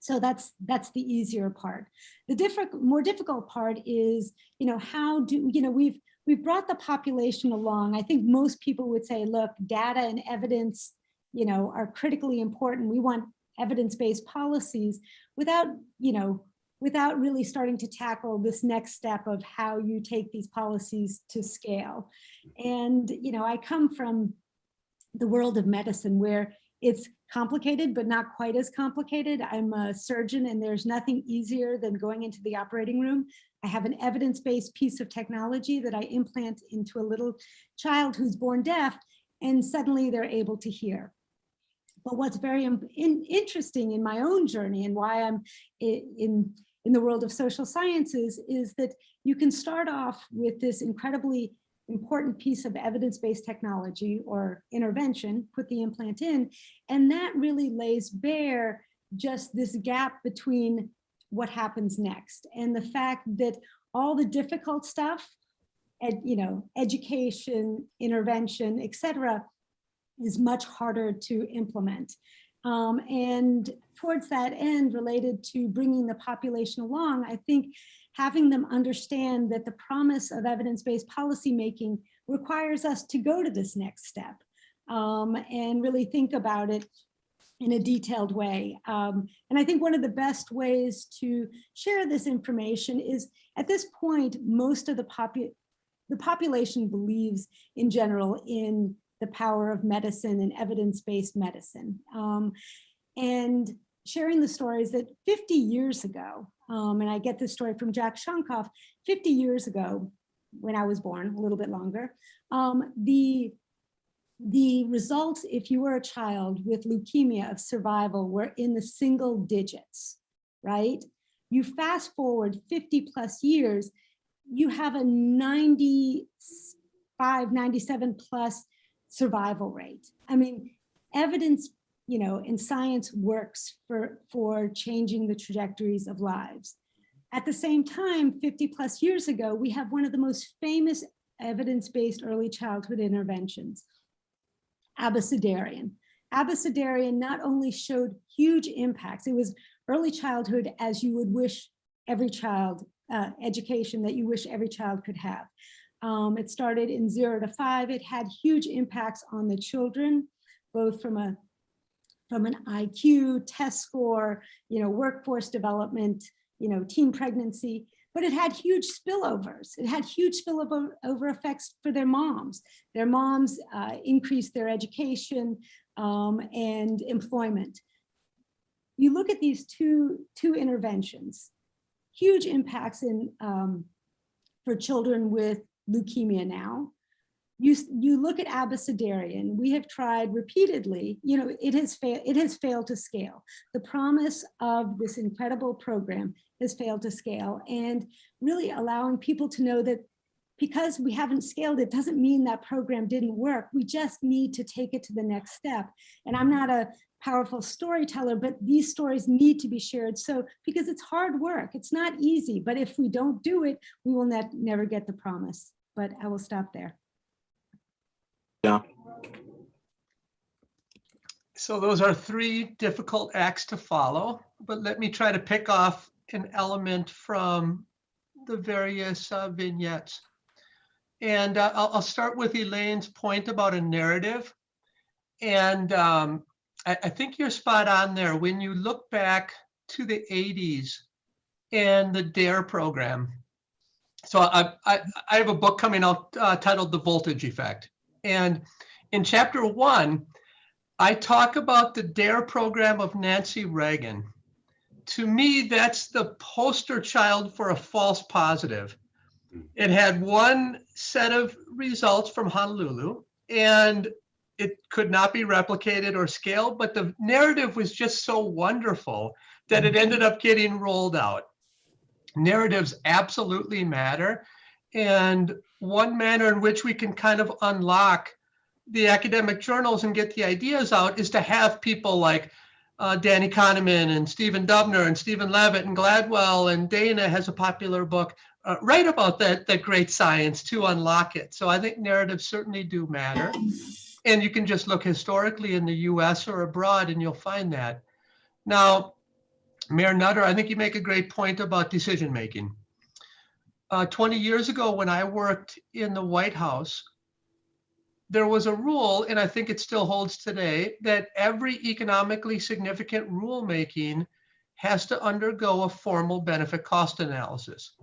So that's the easier part. The more difficult part is, how do, we've brought the population along. I think most people would say, look, data and evidence, are critically important. We want evidence-based policies without really starting to tackle this next step of how you take these policies to scale. And, I come from the world of medicine where it's complicated, but not quite as complicated. I'm a surgeon, and there's nothing easier than going into the operating room. I have an evidence-based piece of technology that I implant into a little child who's born deaf, and suddenly they're able to hear. But what's very interesting in my own journey, and why I'm in the world of social sciences, is that you can start off with this incredibly important piece of evidence-based technology or intervention, put the implant in, and that really lays bare just this gap between what happens next and the fact that all the difficult stuff, education, intervention, etc., is much harder to implement. And towards that end, related to bringing the population along, I think having them understand that the promise of evidence-based policymaking requires us to go to this next step and really think about it in a detailed way. And I think one of the best ways to share this information is, at this point, most of the population believes in general in the power of medicine and evidence-based medicine. And sharing the stories that 50 years ago, and I get this story from Jack Shonkoff, 50 years ago, when I was born, a little bit longer, the results, if you were a child with leukemia, of survival were in the single digits, right? You fast forward 50 plus years, you have a 95, 97 plus survival rate. I mean, evidence, in science works for changing the trajectories of lives. At the same time, 50 plus years ago, we have one of the most famous evidence-based early childhood interventions, abecedarian. Abecedarian not only showed huge impacts, it was early childhood as you would wish every child, education that you wish every child could have. It started in 0 to 5. It had huge impacts on the children, both from an IQ, test score, workforce development, teen pregnancy, but it had huge spillovers. It had huge spillover effects for their moms. Their moms increased their education and employment. You look at these two interventions, huge impacts for children with leukemia now. You look at abecedarian, we have tried repeatedly, it has failed to scale. The promise of this incredible program has failed to scale, and really allowing people to know that because we haven't scaled it doesn't mean that program didn't work. We just need to take it to the next step. And I'm not a powerful storyteller, but these stories need to be shared. So, because it's hard work, it's not easy, but if we don't do it, we will never get the promise. But I will stop there. Yeah. So those are 3 difficult acts to follow, but let me try to pick off an element from the various vignettes. And I'll start with Elaine's point about a narrative. And I think you're spot on there. When you look back to the 80s and the DARE program. So I have a book coming out titled The Voltage Effect. And in chapter 1, I talk about the DARE program of Nancy Reagan. To me, that's the poster child for a false positive. It had one set of results from Honolulu, and it could not be replicated or scaled, but the narrative was just so wonderful that it ended up getting rolled out. Narratives absolutely matter. And one manner in which we can kind of unlock the academic journals and get the ideas out is to have people like Danny Kahneman and Stephen Dubner and Stephen Levitt and Gladwell, and Dana has a popular book, write about that great science to unlock it. So I think narratives certainly do matter. And you can just look historically in the US or abroad and you'll find that. Now, Mayor Nutter, I think you make a great point about decision making. 20 years ago, when I worked in the White House, there was a rule, and I think it still holds today, that every economically significant rulemaking has to undergo a formal benefit cost analysis.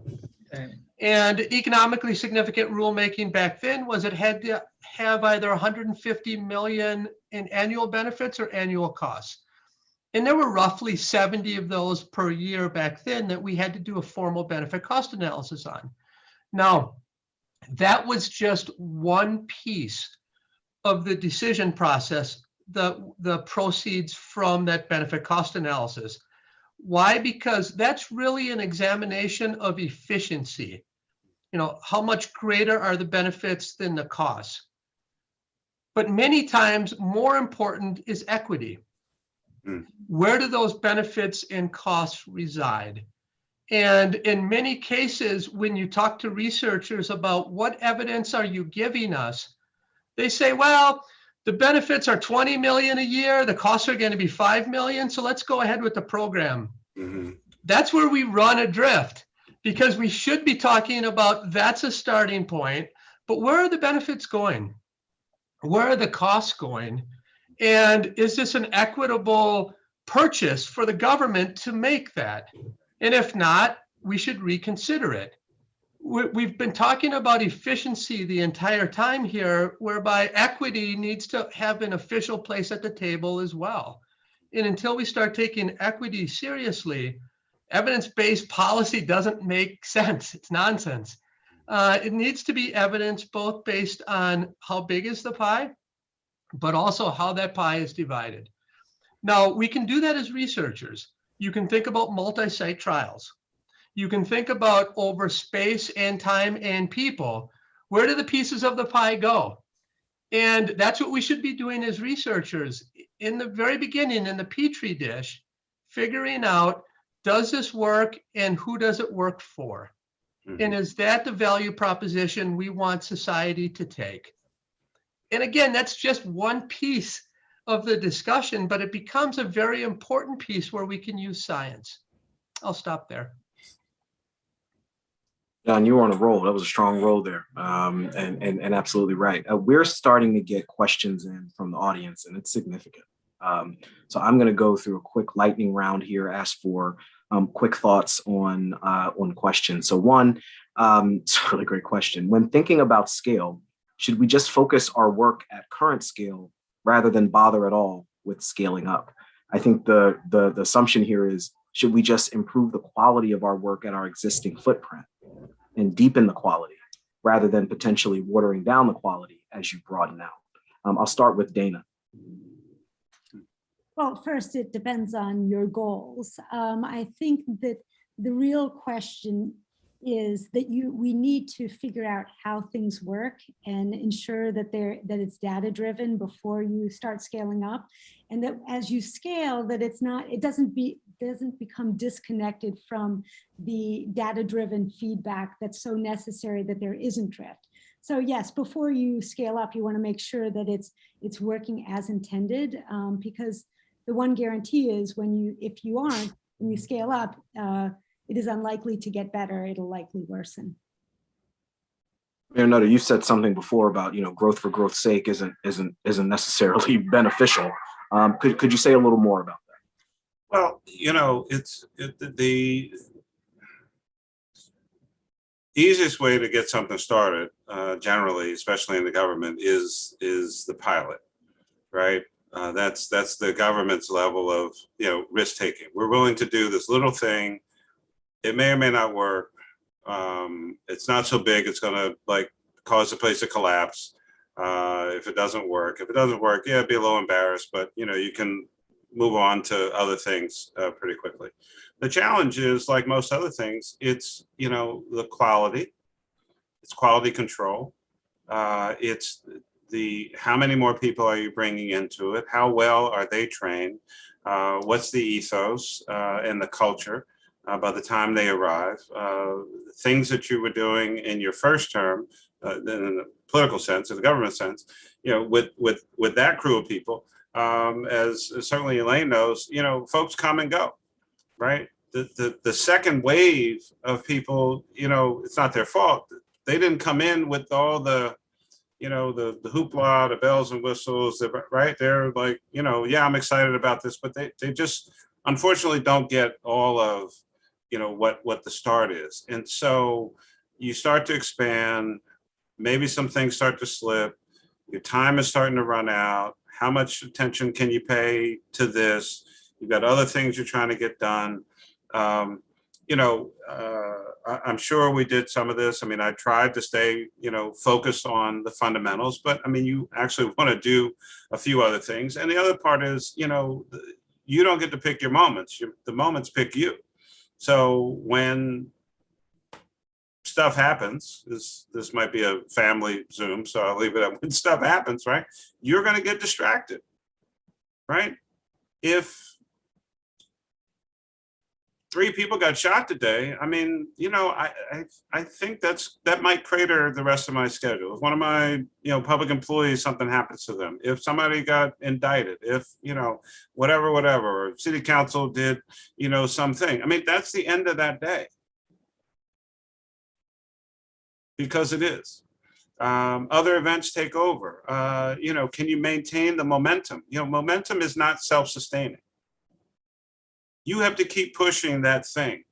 Okay. And economically significant rulemaking back then was it had to have either 150 million in annual benefits or annual costs. And there were roughly 70 of those per year back then that we had to do a formal benefit cost analysis on. Now, that was just one piece of the decision process, the proceeds from that benefit cost analysis. Why? Because that's really an examination of efficiency. You know, how much greater are the benefits than the costs? But many times more important is equity. Where do those benefits and costs reside? And in many cases, when you talk to researchers about what evidence are you giving us, they say, well, the benefits are 20 million a year, the costs are going to be 5 million, so let's go ahead with the program. That's where we run adrift, because we should be talking about that's a starting point, but where are the benefits going? Where are the costs going? And is this an equitable purchase for the government to make that? And if not, we should reconsider it. We've been talking about efficiency the entire time here, whereby equity needs to have an official place at the table as well. And until we start taking equity seriously, evidence-based policy doesn't make sense. It's nonsense. It needs to be evidence both based on how big is the pie, but also how that pie is divided. Now, we can do that as researchers. You can think about multi-site trials. You can think about over space and time and people. Where do the pieces of the pie go? And that's what we should be doing as researchers. In the very beginning, in the Petri dish, figuring out, does this work and who does it work for? And is that the value proposition we want society to take? And again, that's just one piece of the discussion, but it becomes a very important piece where we can use science. I'll stop there. John, you were on a roll. That was a strong roll there, and absolutely right. We're starting to get questions in from the audience, and it's significant. So I'm going to go through a quick lightning round here, ask for quick thoughts on questions. So one, it's a really great question. When thinking about scale, should we just focus our work at current scale rather than bother at all with scaling up? I think the assumption here is, should we just improve the quality of our work at our existing footprint and deepen the quality rather than potentially watering down the quality as you broaden out? I'll start with Dana. Well, first, it depends on your goals. I think that the real question is that we need to figure out how things work and ensure that it's data driven before you start scaling up, and that as you scale, that it doesn't become disconnected from the data driven feedback that's so necessary that there isn't drift. So yes, before you scale up, you want to make sure that it's working as intended, because the one guarantee is if you scale up, it is unlikely to get better. It'll likely worsen. Mayor Nutter, you said something before about, growth for growth's sake isn't necessarily beneficial. Could you say a little more about that? Well, the easiest way to get something started, generally, especially in the government, is the pilot, right? That's the government's level of risk taking. We're willing to do this little thing. It may or may not work. It's not so big. It's going to cause the place to collapse if it doesn't work. If it doesn't work, yeah, be a little embarrassed, but you can move on to other things pretty quickly. The challenge is, like most other things, it's the quality. It's quality control. It's how many more people are you bringing into it? How well are they trained? What's the ethos and the culture by the time they arrive? Things that you were doing in your first term, in the political sense, in the government sense, with that crew of people, as certainly Elaine knows, folks come and go, right? The second wave of people, you know, it's not their fault. They didn't come in with all the, you know, the hoopla, the bells and whistles, right? They're like, you know, yeah, I'm excited about this, but they just unfortunately don't get all of, you know, what the start is. And so you start to expand, maybe some things start to slip, your time is starting to run out. How much attention can you pay to this? You've got other things you're trying to get done. You know, I'm sure we did some of this. I mean, I tried to stay, you know, focused on the fundamentals, but I mean, you actually want to do a few other things. And the other part is, you know, you don't get to pick your moments. The moments pick you. So when stuff happens, this might be a family Zoom, so I'll leave it up. When stuff happens, right, you're going to get distracted, right? If 3 people got shot today, I mean, you know, I think that might crater the rest of my schedule. If one of my, you know, public employees, something happens to them, if somebody got indicted, if, you know, whatever, or city council did, you know, something, I mean, that's the end of that day. Because it is. Other events take over. You know, can you maintain the momentum? You know, momentum is not self-sustaining. You have to keep pushing that thing.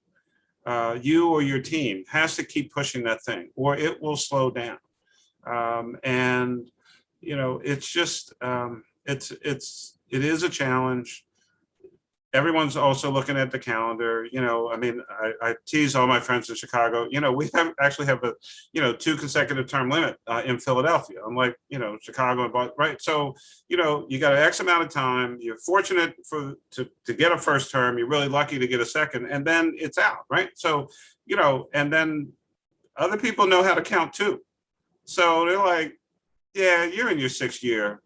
You or your team has to keep pushing that thing, or it will slow down. And you know, it's just it is a challenge. Everyone's also looking at the calendar. You know, I mean, I tease all my friends in Chicago. You know, we actually have a, you know, 2 consecutive term limit in Philadelphia. Unlike, you know, Chicago and Boston, right? So, you know, you got an X amount of time. You're fortunate to get a first term. You're really lucky to get a second, and then it's out, right? So, you know, and then other people know how to count too. So they're like, yeah, you're in your 6th year.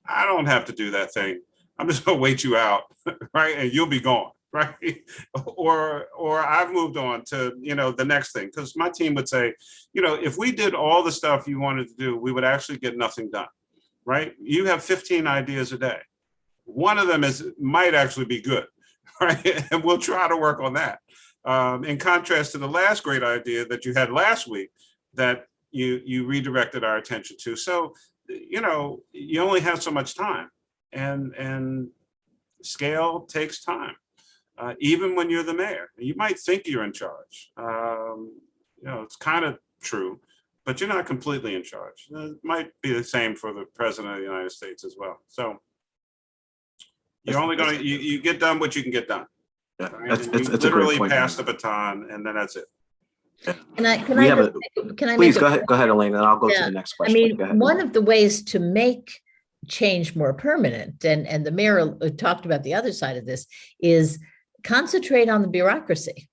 I don't have to do that thing. I'm just gonna wait you out, right? And you'll be gone, right? Or I've moved on to, you know, the next thing. Because my team would say, you know, if we did all the stuff you wanted to do, we would actually get nothing done, right? You have 15 ideas a day. One of them might actually be good, right? And we'll try to work on that. In contrast to the last great idea that you had last week that you redirected our attention to. So, you know, you only have so much time. And scale takes time. Even when you're the mayor, you might think you're in charge. You know, it's kind of true, but you're not completely in charge. It might be the same for the president of the United States as well. So you're only going to, you get done what you can get done. Yeah, right? it's you literally a great point. Pass the baton, and then that's it. Please go ahead, Elaine, and I'll go to the next question. I mean, one of the ways to make change more permanent, and the mayor talked about the other side of this, is concentrate on the bureaucracy.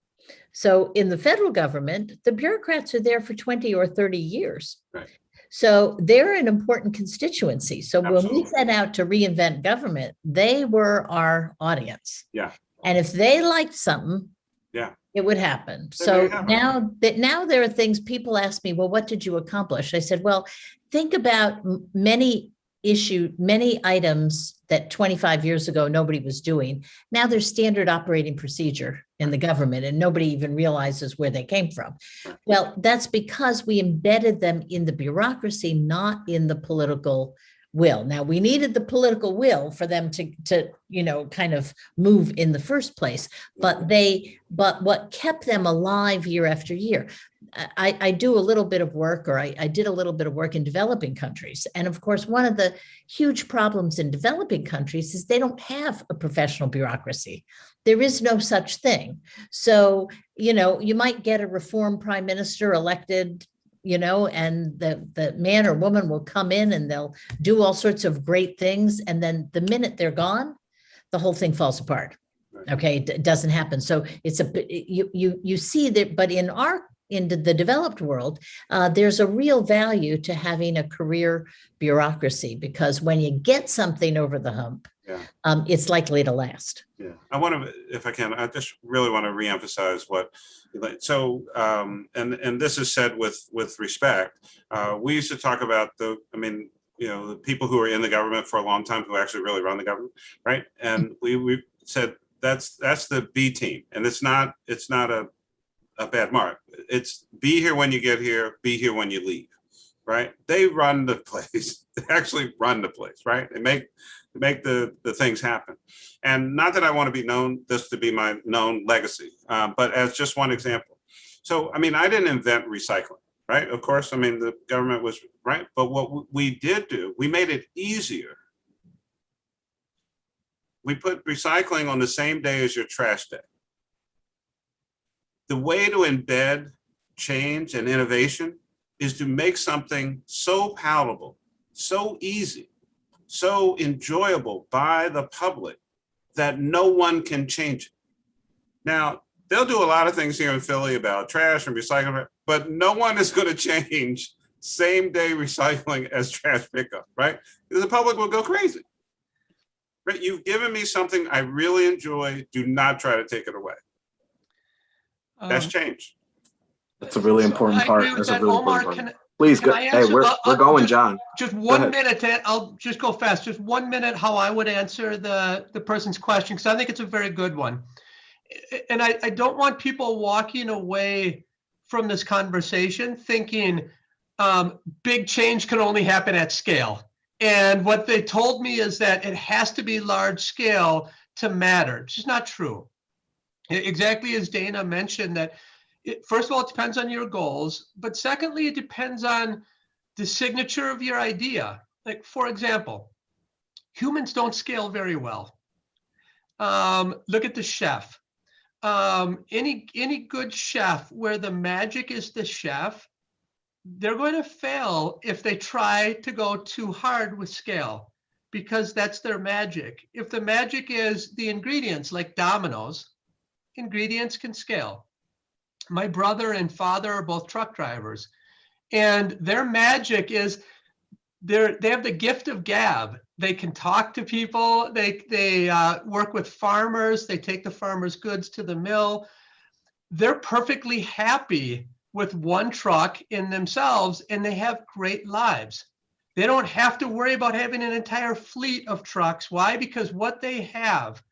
So in the federal government, the bureaucrats are there for 20 or 30 years. Right. So they're an important constituency. So Absolutely. when we set out to reinvent government, they were our audience. Yeah. And if they liked something, yeah, it would happen. So now there are things people ask me, well, what did you accomplish? I said, well, think about many items that 25 years ago nobody was doing. Now there's standard operating procedure in the government, and nobody even realizes where they came from. Well, that's because we embedded them in the bureaucracy, not in the political will. Now, we needed the political will for them to you know, kind of move in the first place, but what kept them alive year after year. I do a little bit of work, or I did a little bit of work in developing countries. And of course, one of the huge problems in developing countries is they don't have a professional bureaucracy. There is no such thing. So, you know, you might get a reform prime minister elected, you know, and the man or woman will come in and they'll do all sorts of great things. And then the minute they're gone, the whole thing falls apart. Okay, it doesn't happen. So it's you see that, but in the developed world, there's a real value to having a career bureaucracy, because when you get something over the hump, it's likely to last. Yeah, I want to, if I can, I just really want to reemphasize what, so, and this is said with respect. We used to talk about the people who are in the government for a long time, who actually really run the government, right? And we said, That's the B team, and it's not a bad mark. It's be here when you get here, be here when you leave, right? They run the place. They actually run the place, right? They make the things happen. And not that I want to be known, this to be my known legacy, but as just one example. So, I mean, I didn't invent recycling, right? Of course, I mean, the government was, right? But what we did do, we made it easier. We put recycling on the same day as your trash day. The way to embed change and innovation is to make something so palatable, so easy, so enjoyable by the public that no one can change it. Now, they'll do a lot of things here in Philly about trash and recycling, but no one is going to change same day recycling as trash pickup, right? Because the public will go crazy. Right? You've given me something I really enjoy. Do not try to take it away. That's change. That's a really important part. That's a really Omar, important part. Please go. Hey, we're going, John. Just 1 minute. I'll just go fast. Just 1 minute. How I would answer the person's question, because I think it's a very good one. And I don't want people walking away from this conversation thinking big change can only happen at scale. And what they told me is that it has to be large scale to matter. It's just not true. Exactly as Dana mentioned, that first of all, it depends on your goals, but secondly, it depends on the signature of your idea. Like, for example, humans don't scale very well. Look at the chef. Any good chef where the magic is the chef, they're going to fail if they try to go too hard with scale, because that's their magic. If the magic is the ingredients, like Domino's, ingredients can scale. My brother and father are both truck drivers, and their magic is they have the gift of gab. They can talk to people. They work with farmers. They take the farmers' goods to the mill. They're perfectly happy with one truck in themselves, and they have great lives. They don't have to worry about having an entire fleet of trucks. Why? Because what they have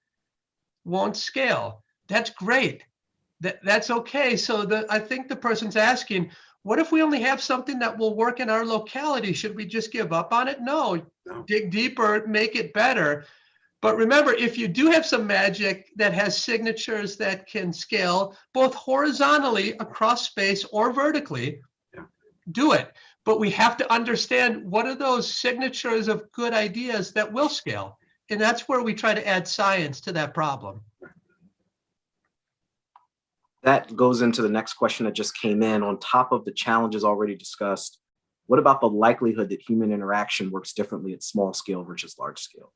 won't scale. That's great. That's okay. So I think the person's asking, what if we only have something that will work in our locality? Should we just give up on it? No, dig deeper, make it better. But remember, if you do have some magic that has signatures that can scale both horizontally across space or vertically, do it. But we have to understand, what are those signatures of good ideas that will scale? And that's where we try to add science to that problem. That goes into the next question that just came in. On top of the challenges already discussed, what about the likelihood that human interaction works differently at small scale versus large scale?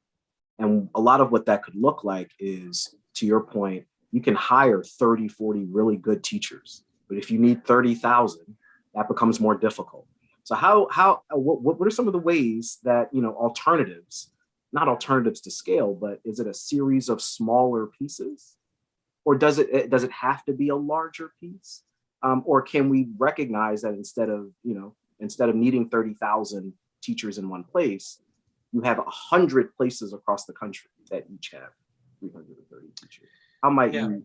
And a lot of what that could look like is, to your point, you can hire 30, 40 really good teachers, but if you need 30,000, that becomes more difficult. So what are some of the ways that, alternatives, not alternatives to scale, but is it a series of smaller pieces? Or does it have to be a larger piece? Or can we recognize that instead of needing 30,000 teachers in one place, you have 100 places across the country that each have 330 teachers? How might you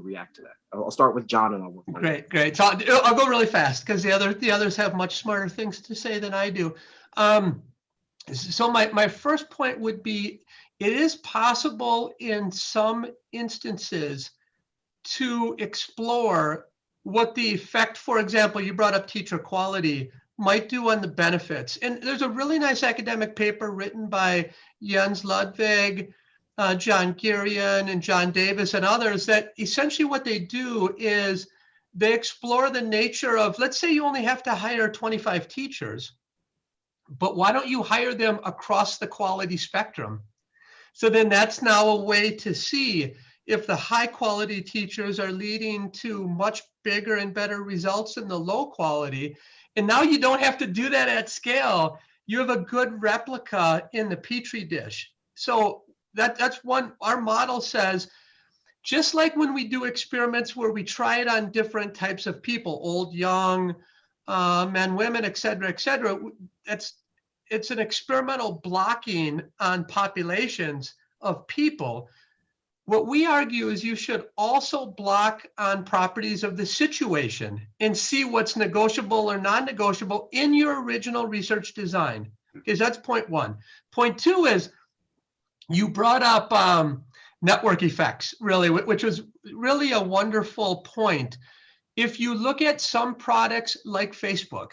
react to that? I'll start with John, and I'll work. Great. So I'll go really fast because the others have much smarter things to say than I do. So my first point would be, it is possible in some instances to explore what the effect, for example, you brought up teacher quality, might do on the benefits. And there's a really nice academic paper written by Jens Ludwig, John Girion, and John Davis and others, that essentially what they do is they explore the nature of, let's say you only have to hire 25 teachers, but why don't you hire them across the quality spectrum? So then that's now a way to see if the high quality teachers are leading to much bigger and better results than the low quality. And now you don't have to do that at scale. You have a good replica in the Petri dish. So that's one. Our model says, just like when we do experiments where we try it on different types of people, old, young, men, women, et cetera, it's an experimental blocking on populations of people. What we argue is you should also block on properties of the situation and see what's negotiable or non-negotiable in your original research design. Because that's point one. Point two is you brought up network effects, really, which was really a wonderful point. If you look at some products like Facebook,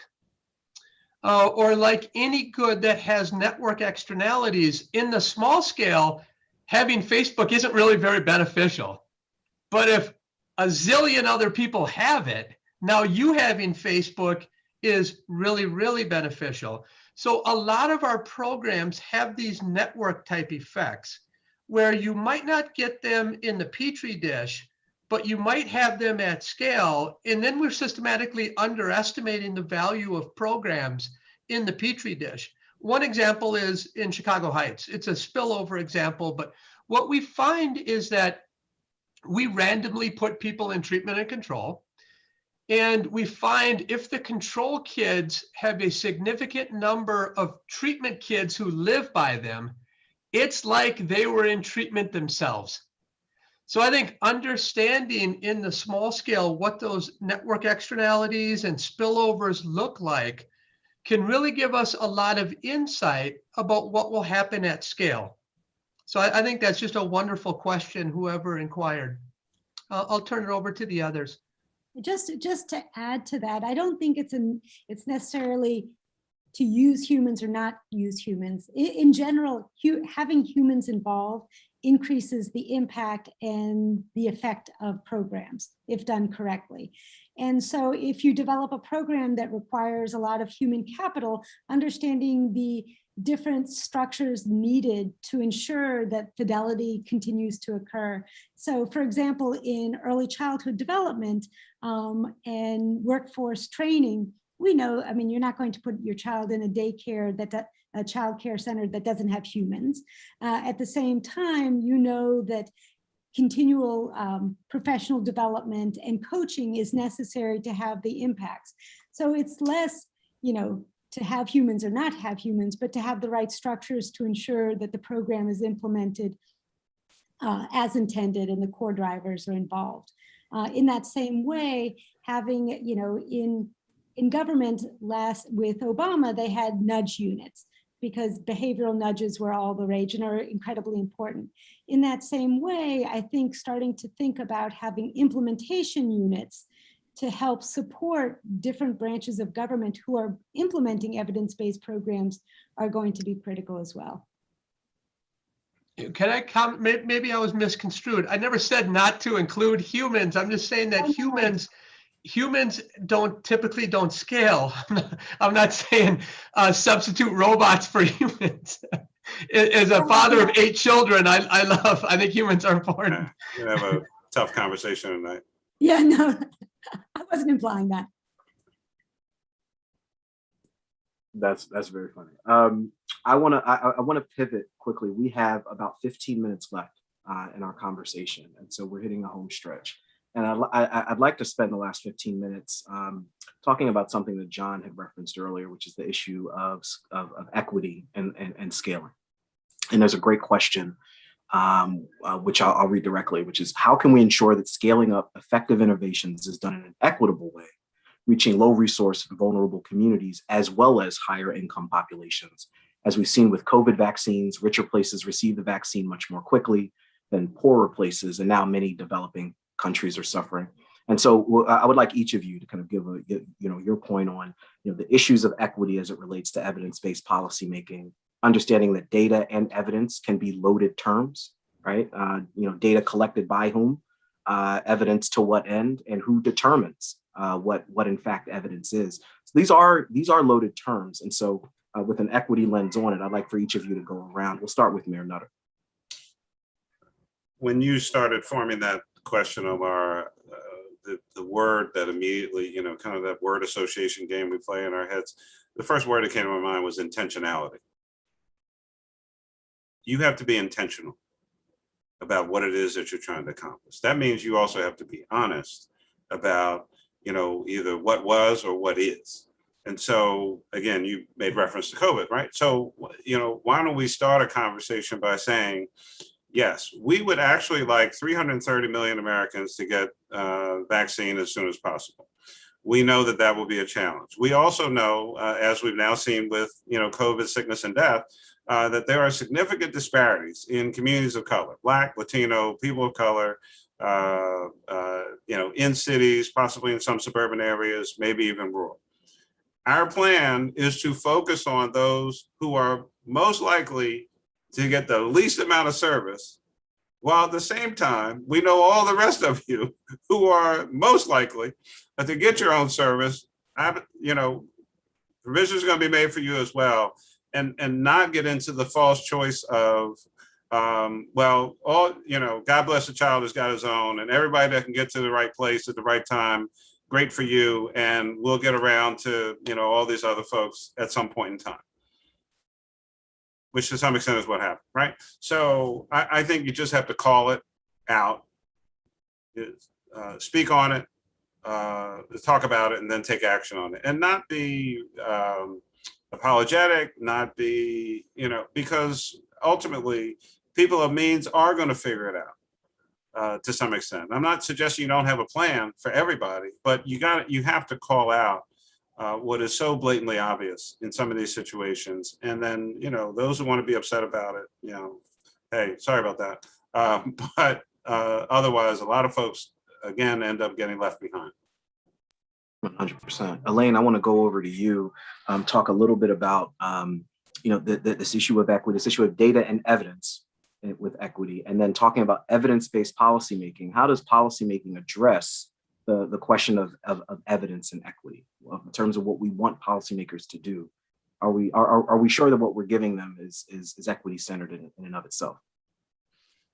or like any good that has network externalities, in the small scale, having Facebook isn't really very beneficial. But if a zillion other people have it, now you having Facebook is really, really beneficial. So a lot of our programs have these network type effects where you might not get them in the Petri dish, but you might have them at scale. And then we're systematically underestimating the value of programs in the Petri dish. One example is in Chicago Heights. It's a spillover example, but what we find is that we randomly put people in treatment and control. And we find if the control kids have a significant number of treatment kids who live by them, it's like they were in treatment themselves. So I think understanding in the small scale what those network externalities and spillovers look like can really give us a lot of insight about what will happen at scale. So I think that's just a wonderful question, whoever inquired. I'll turn it over to the others. Just to add to that, I don't think it's necessarily to use humans or not use humans. In general, having humans involved increases the impact and the effect of programs if done correctly. And so if you develop a program that requires a lot of human capital, understanding the different structures needed to ensure that fidelity continues to occur. So for example, in early childhood development and workforce training, we know, I mean, you're not going to put your child in a daycare a child care center that doesn't have humans. At the same time, you know that continual professional development and coaching is necessary to have the impacts. So it's less, to have humans or not have humans, but to have the right structures to ensure that the program is implemented as intended and the core drivers are involved. In that same way, having, in government with Obama, they had nudge units because behavioral nudges were all the rage and are incredibly important. In that same way, I think starting to think about having implementation units to help support different branches of government who are implementing evidence-based programs are going to be critical as well. Can I comment? Maybe I was misconstrued. I never said not to include humans. I'm just saying that humans typically don't scale. I'm not saying substitute robots for humans. As a father of 8 children, I think humans are important. Yeah, we have a tough conversation tonight. Yeah, no, I wasn't implying that. That's very funny. I want to pivot quickly. We have about 15 minutes left in our conversation, and so we're hitting a home stretch. And I'd like to spend the last 15 minutes talking about something that John had referenced earlier, which is the issue of equity and scaling. And there's a great question, which I'll read directly, which is how can we ensure that scaling up effective innovations is done in an equitable way, reaching low resource and vulnerable communities, as well as higher income populations. As we've seen with COVID vaccines, richer places receive the vaccine much more quickly than poorer places, and now many developing countries are suffering. And so I would like each of you to kind of give your point on the issues of equity as it relates to evidence-based policymaking, understanding that data and evidence can be loaded terms, right? Data collected by whom, evidence to what end, and who determines what in fact evidence is. So these are loaded terms. And so with an equity lens on it, I'd like for each of you to go around. We'll start with Mayor Nutter. When you started forming that question, Omar, the word that immediately, kind of that word association game we play in our heads, the first word that came to my mind was intentionality. You have to be intentional about what it is that you're trying to accomplish. That means you also have to be honest about, either what was or what is. And so, again, you made reference to COVID, right? So, why don't we start a conversation by saying, yes, we would actually like 330 million Americans to get vaccine as soon as possible. We know that that will be a challenge. We also know, as we've now seen with COVID, sickness, and death, that there are significant disparities in communities of color, Black, Latino, people of color, in cities, possibly in some suburban areas, maybe even rural. Our plan is to focus on those who are most likely to get the least amount of service, while at the same time, we know all the rest of you who are most likely to get your own service. Provisions are going to be made for you as well, and not get into the false choice of, God bless the child has got his own, and everybody that can get to the right place at the right time, great for you, and we'll get around to all these other folks at some point in time, which to some extent is what happened, right? So I think you just have to call it out, speak on it, talk about it, and then take action on it, and not be apologetic, not be, because ultimately people of means are going to figure it out to some extent. I'm not suggesting you don't have a plan for everybody, but you have to call out what is so blatantly obvious in some of these situations. And then, those who want to be upset about it, hey, sorry about that. But otherwise, a lot of folks, again, end up getting left behind. 100%. Elaine, I want to go over to you, talk a little bit about, this issue of equity, this issue of data and evidence with equity, and then talking about evidence-based policymaking. How does policymaking address the question of evidence and equity in terms of what we want policymakers to do? Are we sure that what we're giving them is equity centered in and of itself?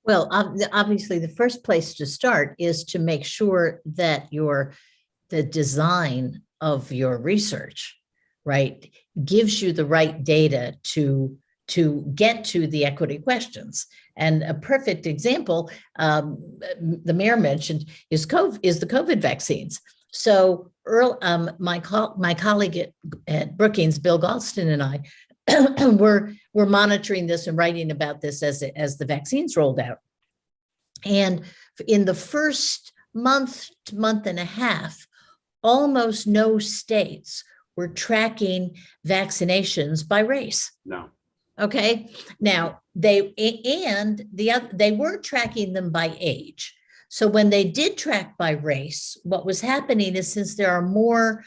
Well, obviously, the first place to start is to make sure that the design of your research, right, gives you the right data to get to the equity questions. And a perfect example, the mayor mentioned, is the COVID vaccines. So my colleague at Brookings, Bill Galston, and I were monitoring this and writing about this as the vaccines rolled out. And in the first month and a half, almost no states were tracking vaccinations by race. No. Okay. Now they were tracking them by age. So when they did track by race, what was happening is, since there are more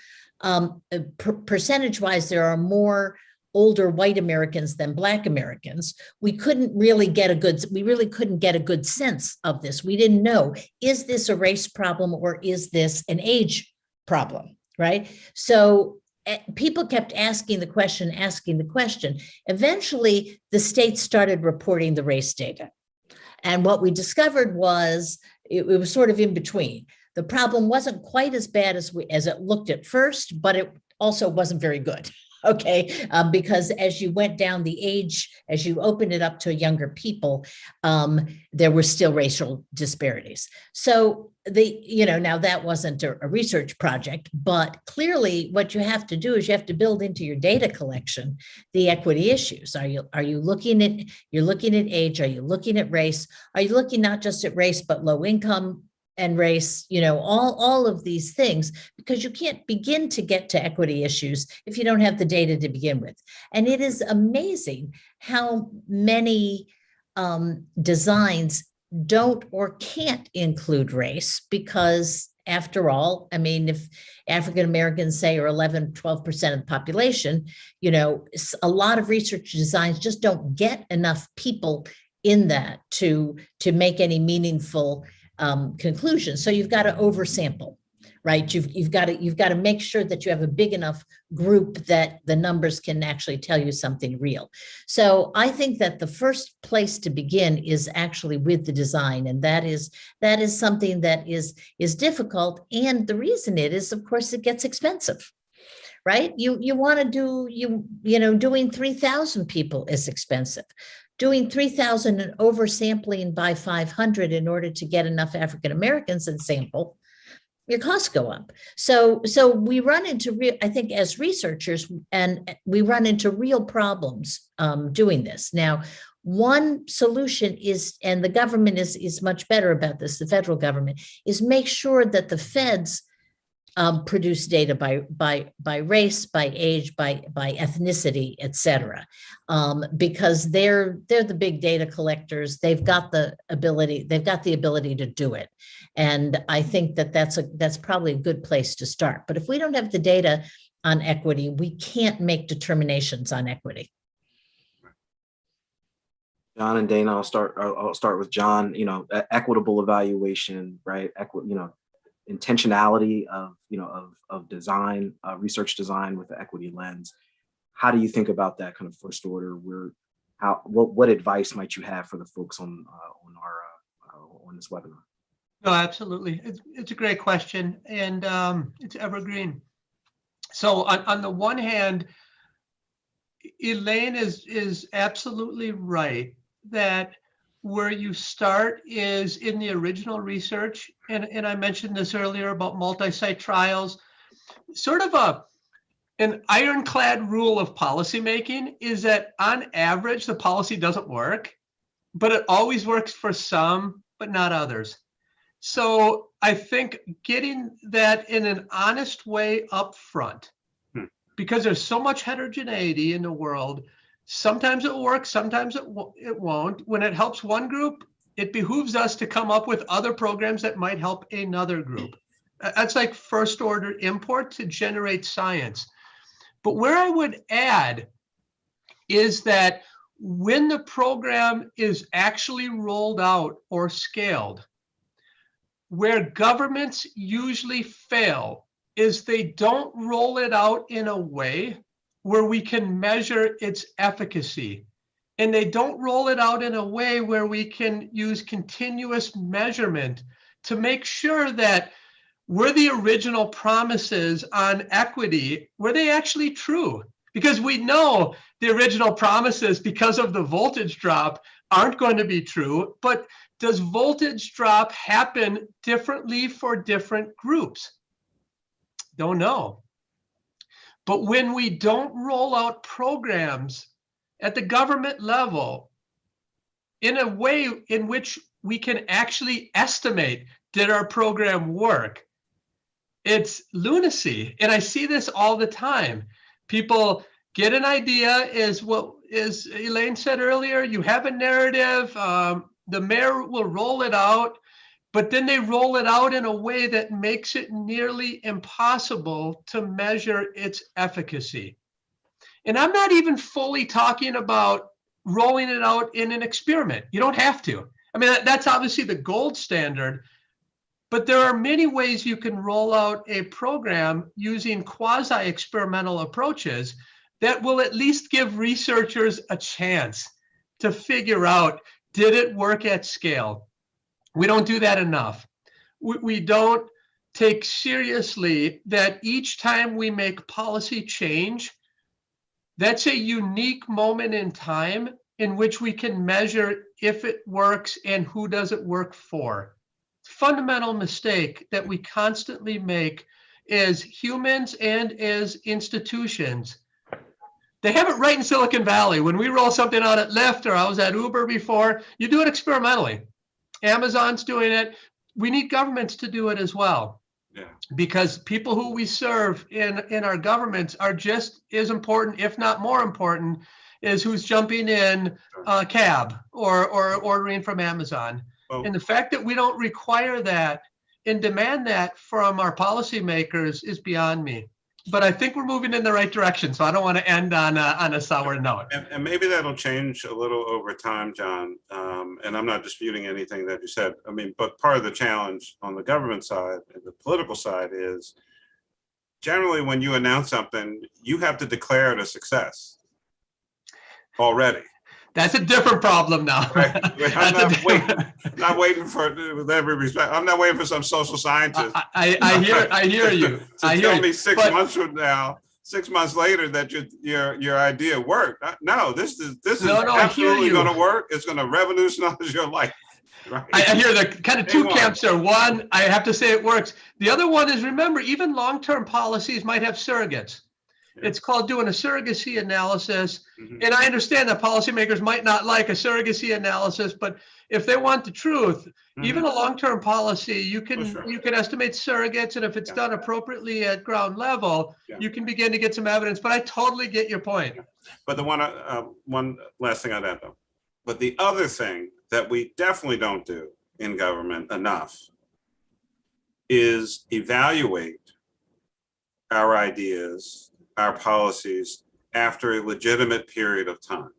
percentage-wise, there are more older white Americans than Black Americans, we really couldn't get a good sense of this. We didn't know, is this a race problem or is this an age problem, right? So people kept asking the question. Eventually, the states started reporting the race data. And what we discovered was it was sort of in between. The problem wasn't quite as bad as it looked at first, but it also wasn't very good. Okay, because as you went down the age, as you opened it up to younger people, there were still racial disparities. So now that wasn't a research project, but clearly what you have to do is you have to build into your data collection the equity issues. Are you looking at age? Are you looking at race? Are you looking not just at race, but low income and race, all of these things, because you can't begin to get to equity issues if you don't have the data to begin with. And it is amazing how many designs don't or can't include race, because after all, I mean, if African Americans, say, are 11, 12% of the population, a lot of research designs just don't get enough people in that to make any meaningful conclusion. So you've got to oversample, right? You've got to make sure that you have a big enough group that the numbers can actually tell you something real. So I think that the first place to begin is actually with the design, and that is something that is difficult. And the reason it is, of course, it gets expensive. Right? You want to doing 3,000 people is expensive. Doing 3,000 and oversampling by 500 in order to get enough African Americans in sample, your costs go up. So we run into I think as researchers, and we run into real problems doing this. Now, One solution is, and the government is much better about this, the federal government, is make sure that the feds produce data by race, by age, by ethnicity, et cetera, because they're the big data collectors. They've got the ability to do it, and I think that's probably a good place to start. But if we don't have the data on equity, we can't make determinations on equity. John and Dana, I'll start with John. Equitable evaluation, right? Intentionality of design, research design with the equity lens. How do you think about that kind of first order? What advice might you have for the folks on this webinar? No, absolutely. It's a great question, and it's evergreen. So on the one hand, Elaine is absolutely right that where you start is in the original research. And I mentioned this earlier about multi-site trials. Sort of an ironclad rule of policymaking is that on average, the policy doesn't work, but it always works for some, but not others. So I think getting that in an honest way up front, because there's so much heterogeneity in the world, sometimes it works, sometimes it won't. When it helps one group, it behooves us to come up with other programs that might help another group. That's like first order import to generate science. But where I would add is that when the program is actually rolled out or scaled, where governments usually fail is they don't roll it out in a way where we can measure its efficacy. And they don't roll it out in a way where we can use continuous measurement to make sure that were the original promises on equity, were they actually true? Because we know the original promises, because of the voltage drop, aren't going to be true. But does voltage drop happen differently for different groups? Don't know. But when we don't roll out programs at the government level in a way in which we can actually estimate, did our program work? It's lunacy. And I see this all the time. People get an idea, is what as Elaine said earlier, you have a narrative, the mayor will roll it out, but then they roll it out in a way that makes it nearly impossible to measure its efficacy. And I'm not even fully talking about rolling it out in an experiment. You don't have to. I mean, that's obviously the gold standard, but there are many ways you can roll out a program using quasi-experimental approaches that will at least give researchers a chance to figure out, did it work at scale? We don't do that enough. We don't take seriously that each time we make policy change, that's a unique moment in time in which we can measure if it works and who does it work for. Fundamental mistake that we constantly make as humans and as institutions. They have it right in Silicon Valley. When we roll something out at Lyft, or I was at Uber before, you do it experimentally. Amazon's doing it. We need governments to do it as well. Yeah. Because people who we serve in our governments are just as important, if not more important, as who's jumping in a cab or ordering from Amazon. Oh. And the fact that we don't require that and demand that from our policymakers is beyond me. But I think we're moving in the right direction, so I don't want to end on a sour note. And maybe that'll change a little over time, John. And I'm not disputing anything that you said. I mean, but part of the challenge on the government side and the political side is generally when you announce something, you have to declare it a success already. That's a different problem now. Right. I'm not waiting for, with every respect, I'm not waiting for some social scientist. I hear you. Tell me 6 months from now, 6 months later, that your idea worked. No, this is absolutely going to work. It's going to revolutionize your life. Right. I hear the kind of two camps there. One, I have to say it works. The other one is, remember, even long-term policies might have surrogates. It's called doing a surrogacy analysis. Mhm. And I understand that policymakers might not like a surrogacy analysis, but if they want the truth, even a long-term policy, you can sure. you can estimate surrogates, and if it's done appropriately at ground level, you can begin to get some evidence. But I totally get your point. But the one last thing on that though. But the other thing that we definitely don't do in government enough is evaluate our ideas, our policies after a legitimate period of time.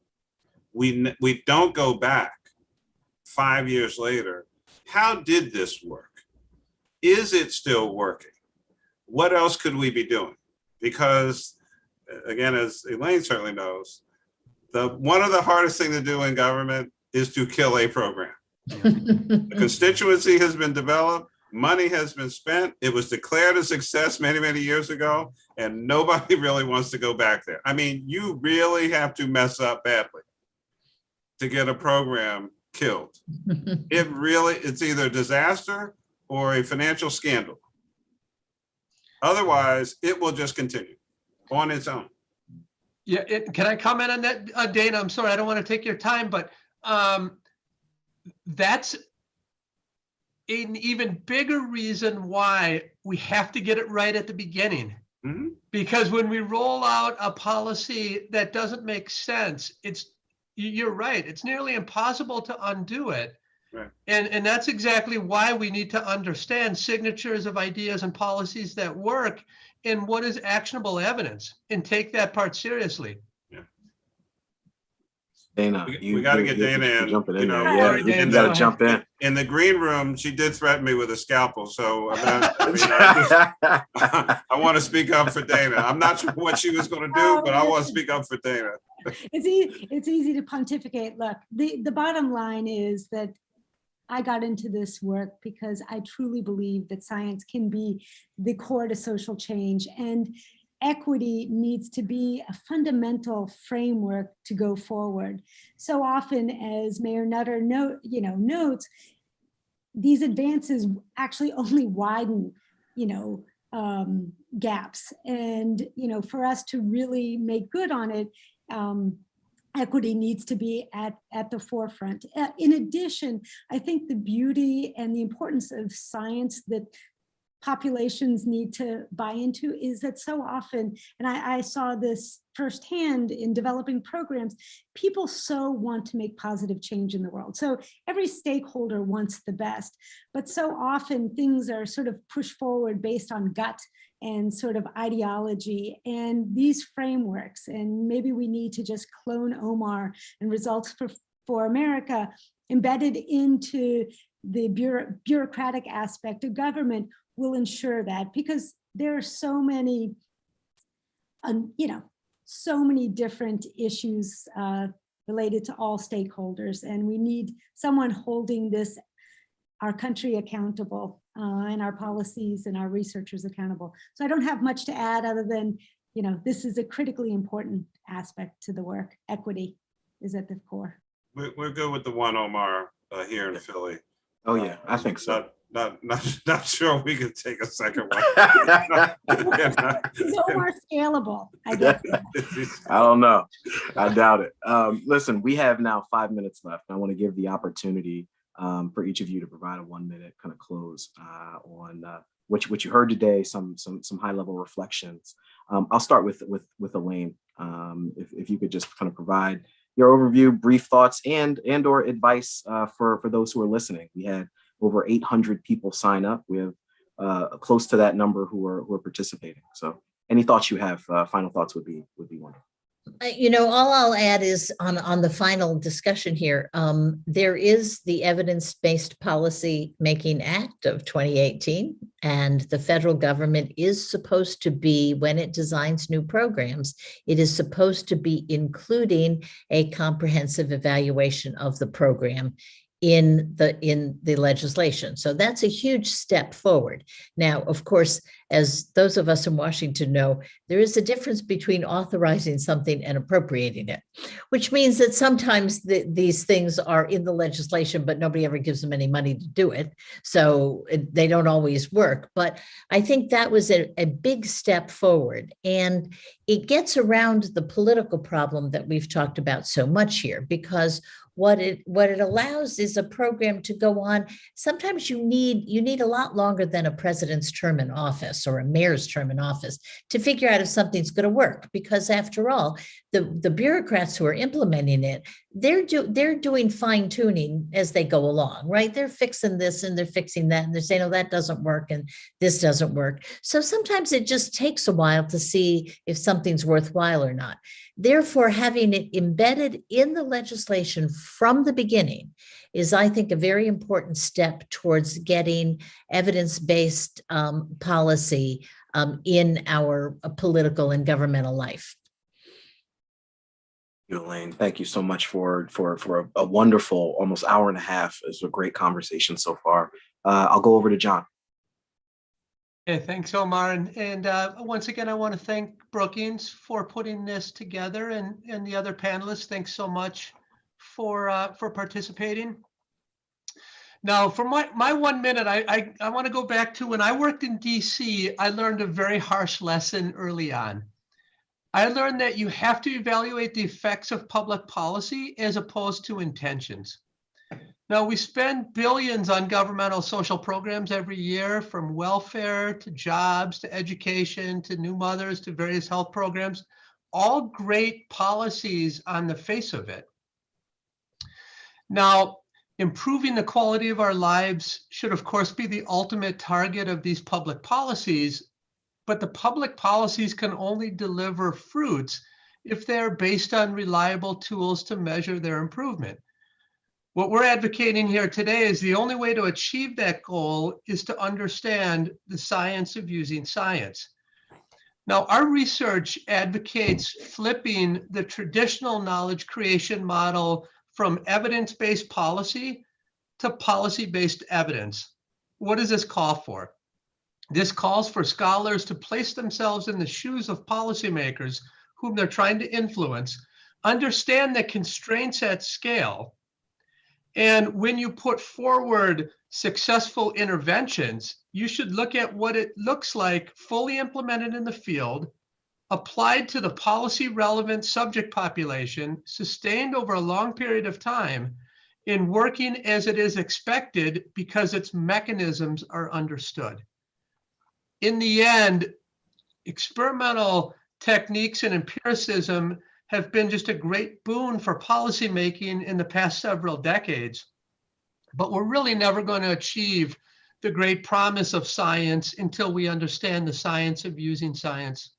We don't go back 5 years later. How did this work? Is it still working? What else could we be doing? Because again, as Elaine certainly knows, one of the hardest things to do in government is to kill a program. The constituency has been developed, money has been spent, it was declared a success many, many years ago, and nobody really wants to go back there. I mean, you really have to mess up badly to get a program killed. It's either a disaster or a financial scandal. Otherwise, it will just continue on its own. Yeah, can I comment on that, Dana? I'm sorry, I don't want to take your time, but that's an even bigger reason why we have to get it right at the beginning. Mm-hmm. Because when we roll out a policy that doesn't make sense, you're right, it's nearly impossible to undo it. Right. And that's exactly why we need to understand signatures of ideas and policies that work and what is actionable evidence, and take that part seriously. Yeah. Dana, we got to get Dana in. Jumping in there. Yeah, You got to jump in. In the green room, she did threaten me with a scalpel. So I want to speak up for Dana. I'm not sure what she was going to do, but I want to speak up for Dana. It's easy to pontificate. Look, the bottom line is that I got into this work because I truly believe that science can be the core to social change, and equity needs to be a fundamental framework to go forward. So often, as Mayor Nutter notes, these advances actually only widen, gaps. And, for us to really make good on it, equity needs to be at the forefront. In addition, I think the beauty and the importance of science that populations need to buy into is that so often, and I saw this firsthand in developing programs, people so want to make positive change in the world. So every stakeholder wants the best, but so often things are sort of pushed forward based on gut and sort of ideology and these frameworks. And maybe we need to just clone Omar and results for America embedded into the bureaucratic aspect of government will ensure that, because there are so many, so many different issues related to all stakeholders, and we need someone holding our country accountable and our policies and our researchers accountable. So I don't have much to add other than, this is a critically important aspect to the work. Equity is at the core. We're good with the one Omar here in Philly. Oh yeah, I think so. Not sure we could take a second one. Is Omar scalable? I guess. I don't know. I doubt it. Listen, we have now 5 minutes left. I want to give the opportunity for each of you to provide a 1 minute kind of close on what you heard today, some high level reflections. I'll start with Elaine. If you could just kind of provide your overview, brief thoughts, and or advice for those who are listening. We had over 800 people sign up. We have close to that number who are participating. So any thoughts you have, final thoughts would be wonderful. All I'll add is on the final discussion here, there is the Evidence-Based Policy Making Act of 2018, and the federal government is supposed to be, when it designs new programs, it is supposed to be including a comprehensive evaluation of the program in the legislation. So that's a huge step forward. Now, of course, as those of us in Washington know, there is a difference between authorizing something and appropriating it, which means that sometimes these things are in the legislation, but nobody ever gives them any money to do it. So they don't always work. But I think that was a big step forward. And it gets around the political problem that we've talked about so much here, because what it allows is a program to go on. Sometimes you need a lot longer than a president's term in office or a mayor's term in office to figure out if something's going to work, because after all, the bureaucrats who are implementing it, they're doing fine tuning as they go along, right? They're fixing this and they're fixing that, and they're saying, oh, that doesn't work and this doesn't work. So sometimes it just takes a while to see if something's worthwhile or not. Therefore, having it embedded in the legislation from the beginning is, I think, a very important step towards getting evidence-based policy in our political and governmental life. Elaine, thank you so much for a wonderful almost hour and a half. It's a great conversation so far. I'll go over to John. Yeah, thanks, Omar. And once again, I want to thank Brookings for putting this together, and the other panelists. Thanks so much for participating. Now, for my 1 minute, I want to go back to when I worked in DC. I learned a very harsh lesson early on. I learned that you have to evaluate the effects of public policy as opposed to intentions. Now, we spend billions on governmental social programs every year, from welfare to jobs to education to new mothers to various health programs, all great policies on the face of it. Now, improving the quality of our lives should, of course, be the ultimate target of these public policies, but the public policies can only deliver fruits if they're based on reliable tools to measure their improvement. What we're advocating here today is the only way to achieve that goal is to understand the science of using science. Now, our research advocates flipping the traditional knowledge creation model from evidence-based policy to policy-based evidence. What does this call for? This calls for scholars to place themselves in the shoes of policymakers whom they're trying to influence, understand the constraints at scale, and when you put forward successful interventions, you should look at what it looks like fully implemented in the field, applied to the policy relevant subject population, sustained over a long period of time, in working as it is expected because its mechanisms are understood. In the end, experimental techniques and empiricism have been just a great boon for policymaking in the past several decades, but we're really never going to achieve the great promise of science until we understand the science of using science.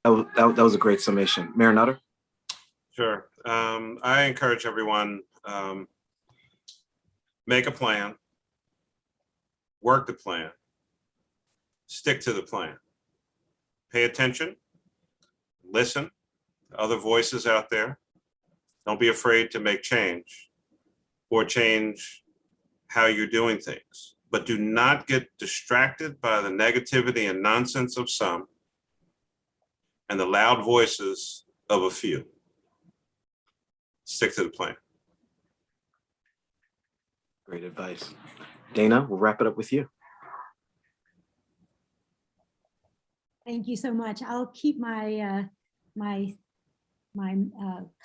That was a great summation. Mayor Nutter? Sure. I encourage everyone, make a plan, work the plan, stick to the plan, pay attention, listen to other voices out there. Don't be afraid to make change or change how you're doing things, but do not get distracted by the negativity and nonsense of some and the loud voices of a few. Stick to the plan. Great advice. Dana, we'll wrap it up with you. Thank you so much. I'll keep my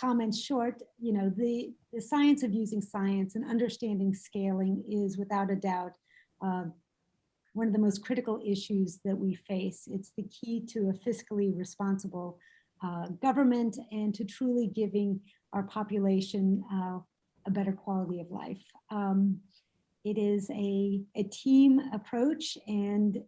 comments short. You know, the science of using science and understanding scaling is without a doubt one of the most critical issues that we face. It's the key to a fiscally responsible government and to truly giving our population a better quality of life. It is a team approach, and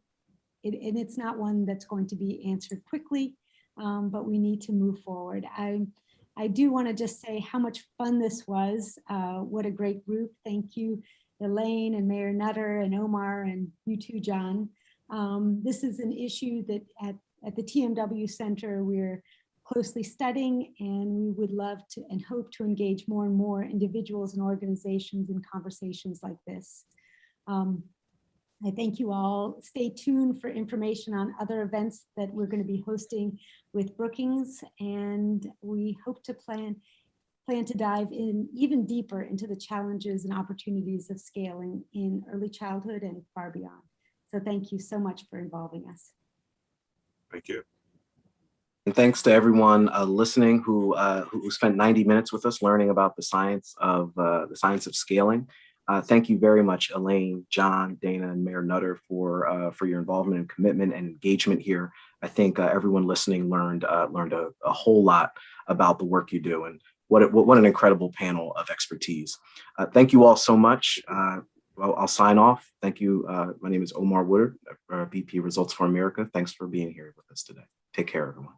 it's not one that's going to be answered quickly, but we need to move forward. I do want to just say how much fun this was. What a great group. Thank you, Elaine and Mayor Nutter and Omar, and you too, John. This is an issue that at the TMW Center we're closely studying, and we would love to and hope to engage more and more individuals and organizations in conversations like this. I thank you all. Stay tuned for information on other events that we're going to be hosting with Brookings, and we hope to plan to dive in even deeper into the challenges and opportunities of scaling in early childhood and far beyond. So thank you so much for involving us. Thank you. And thanks to everyone listening who spent 90 minutes with us learning about the science of scaling. Thank you very much, Elaine, John, Dana, and Mayor Nutter for your involvement and commitment and engagement here. I think everyone listening learned a whole lot about the work you do, and what an incredible panel of expertise. Thank you all so much. I'll sign off. Thank you. My name is Omar Woodard, VP Results for America. Thanks for being here with us today. Take care, everyone.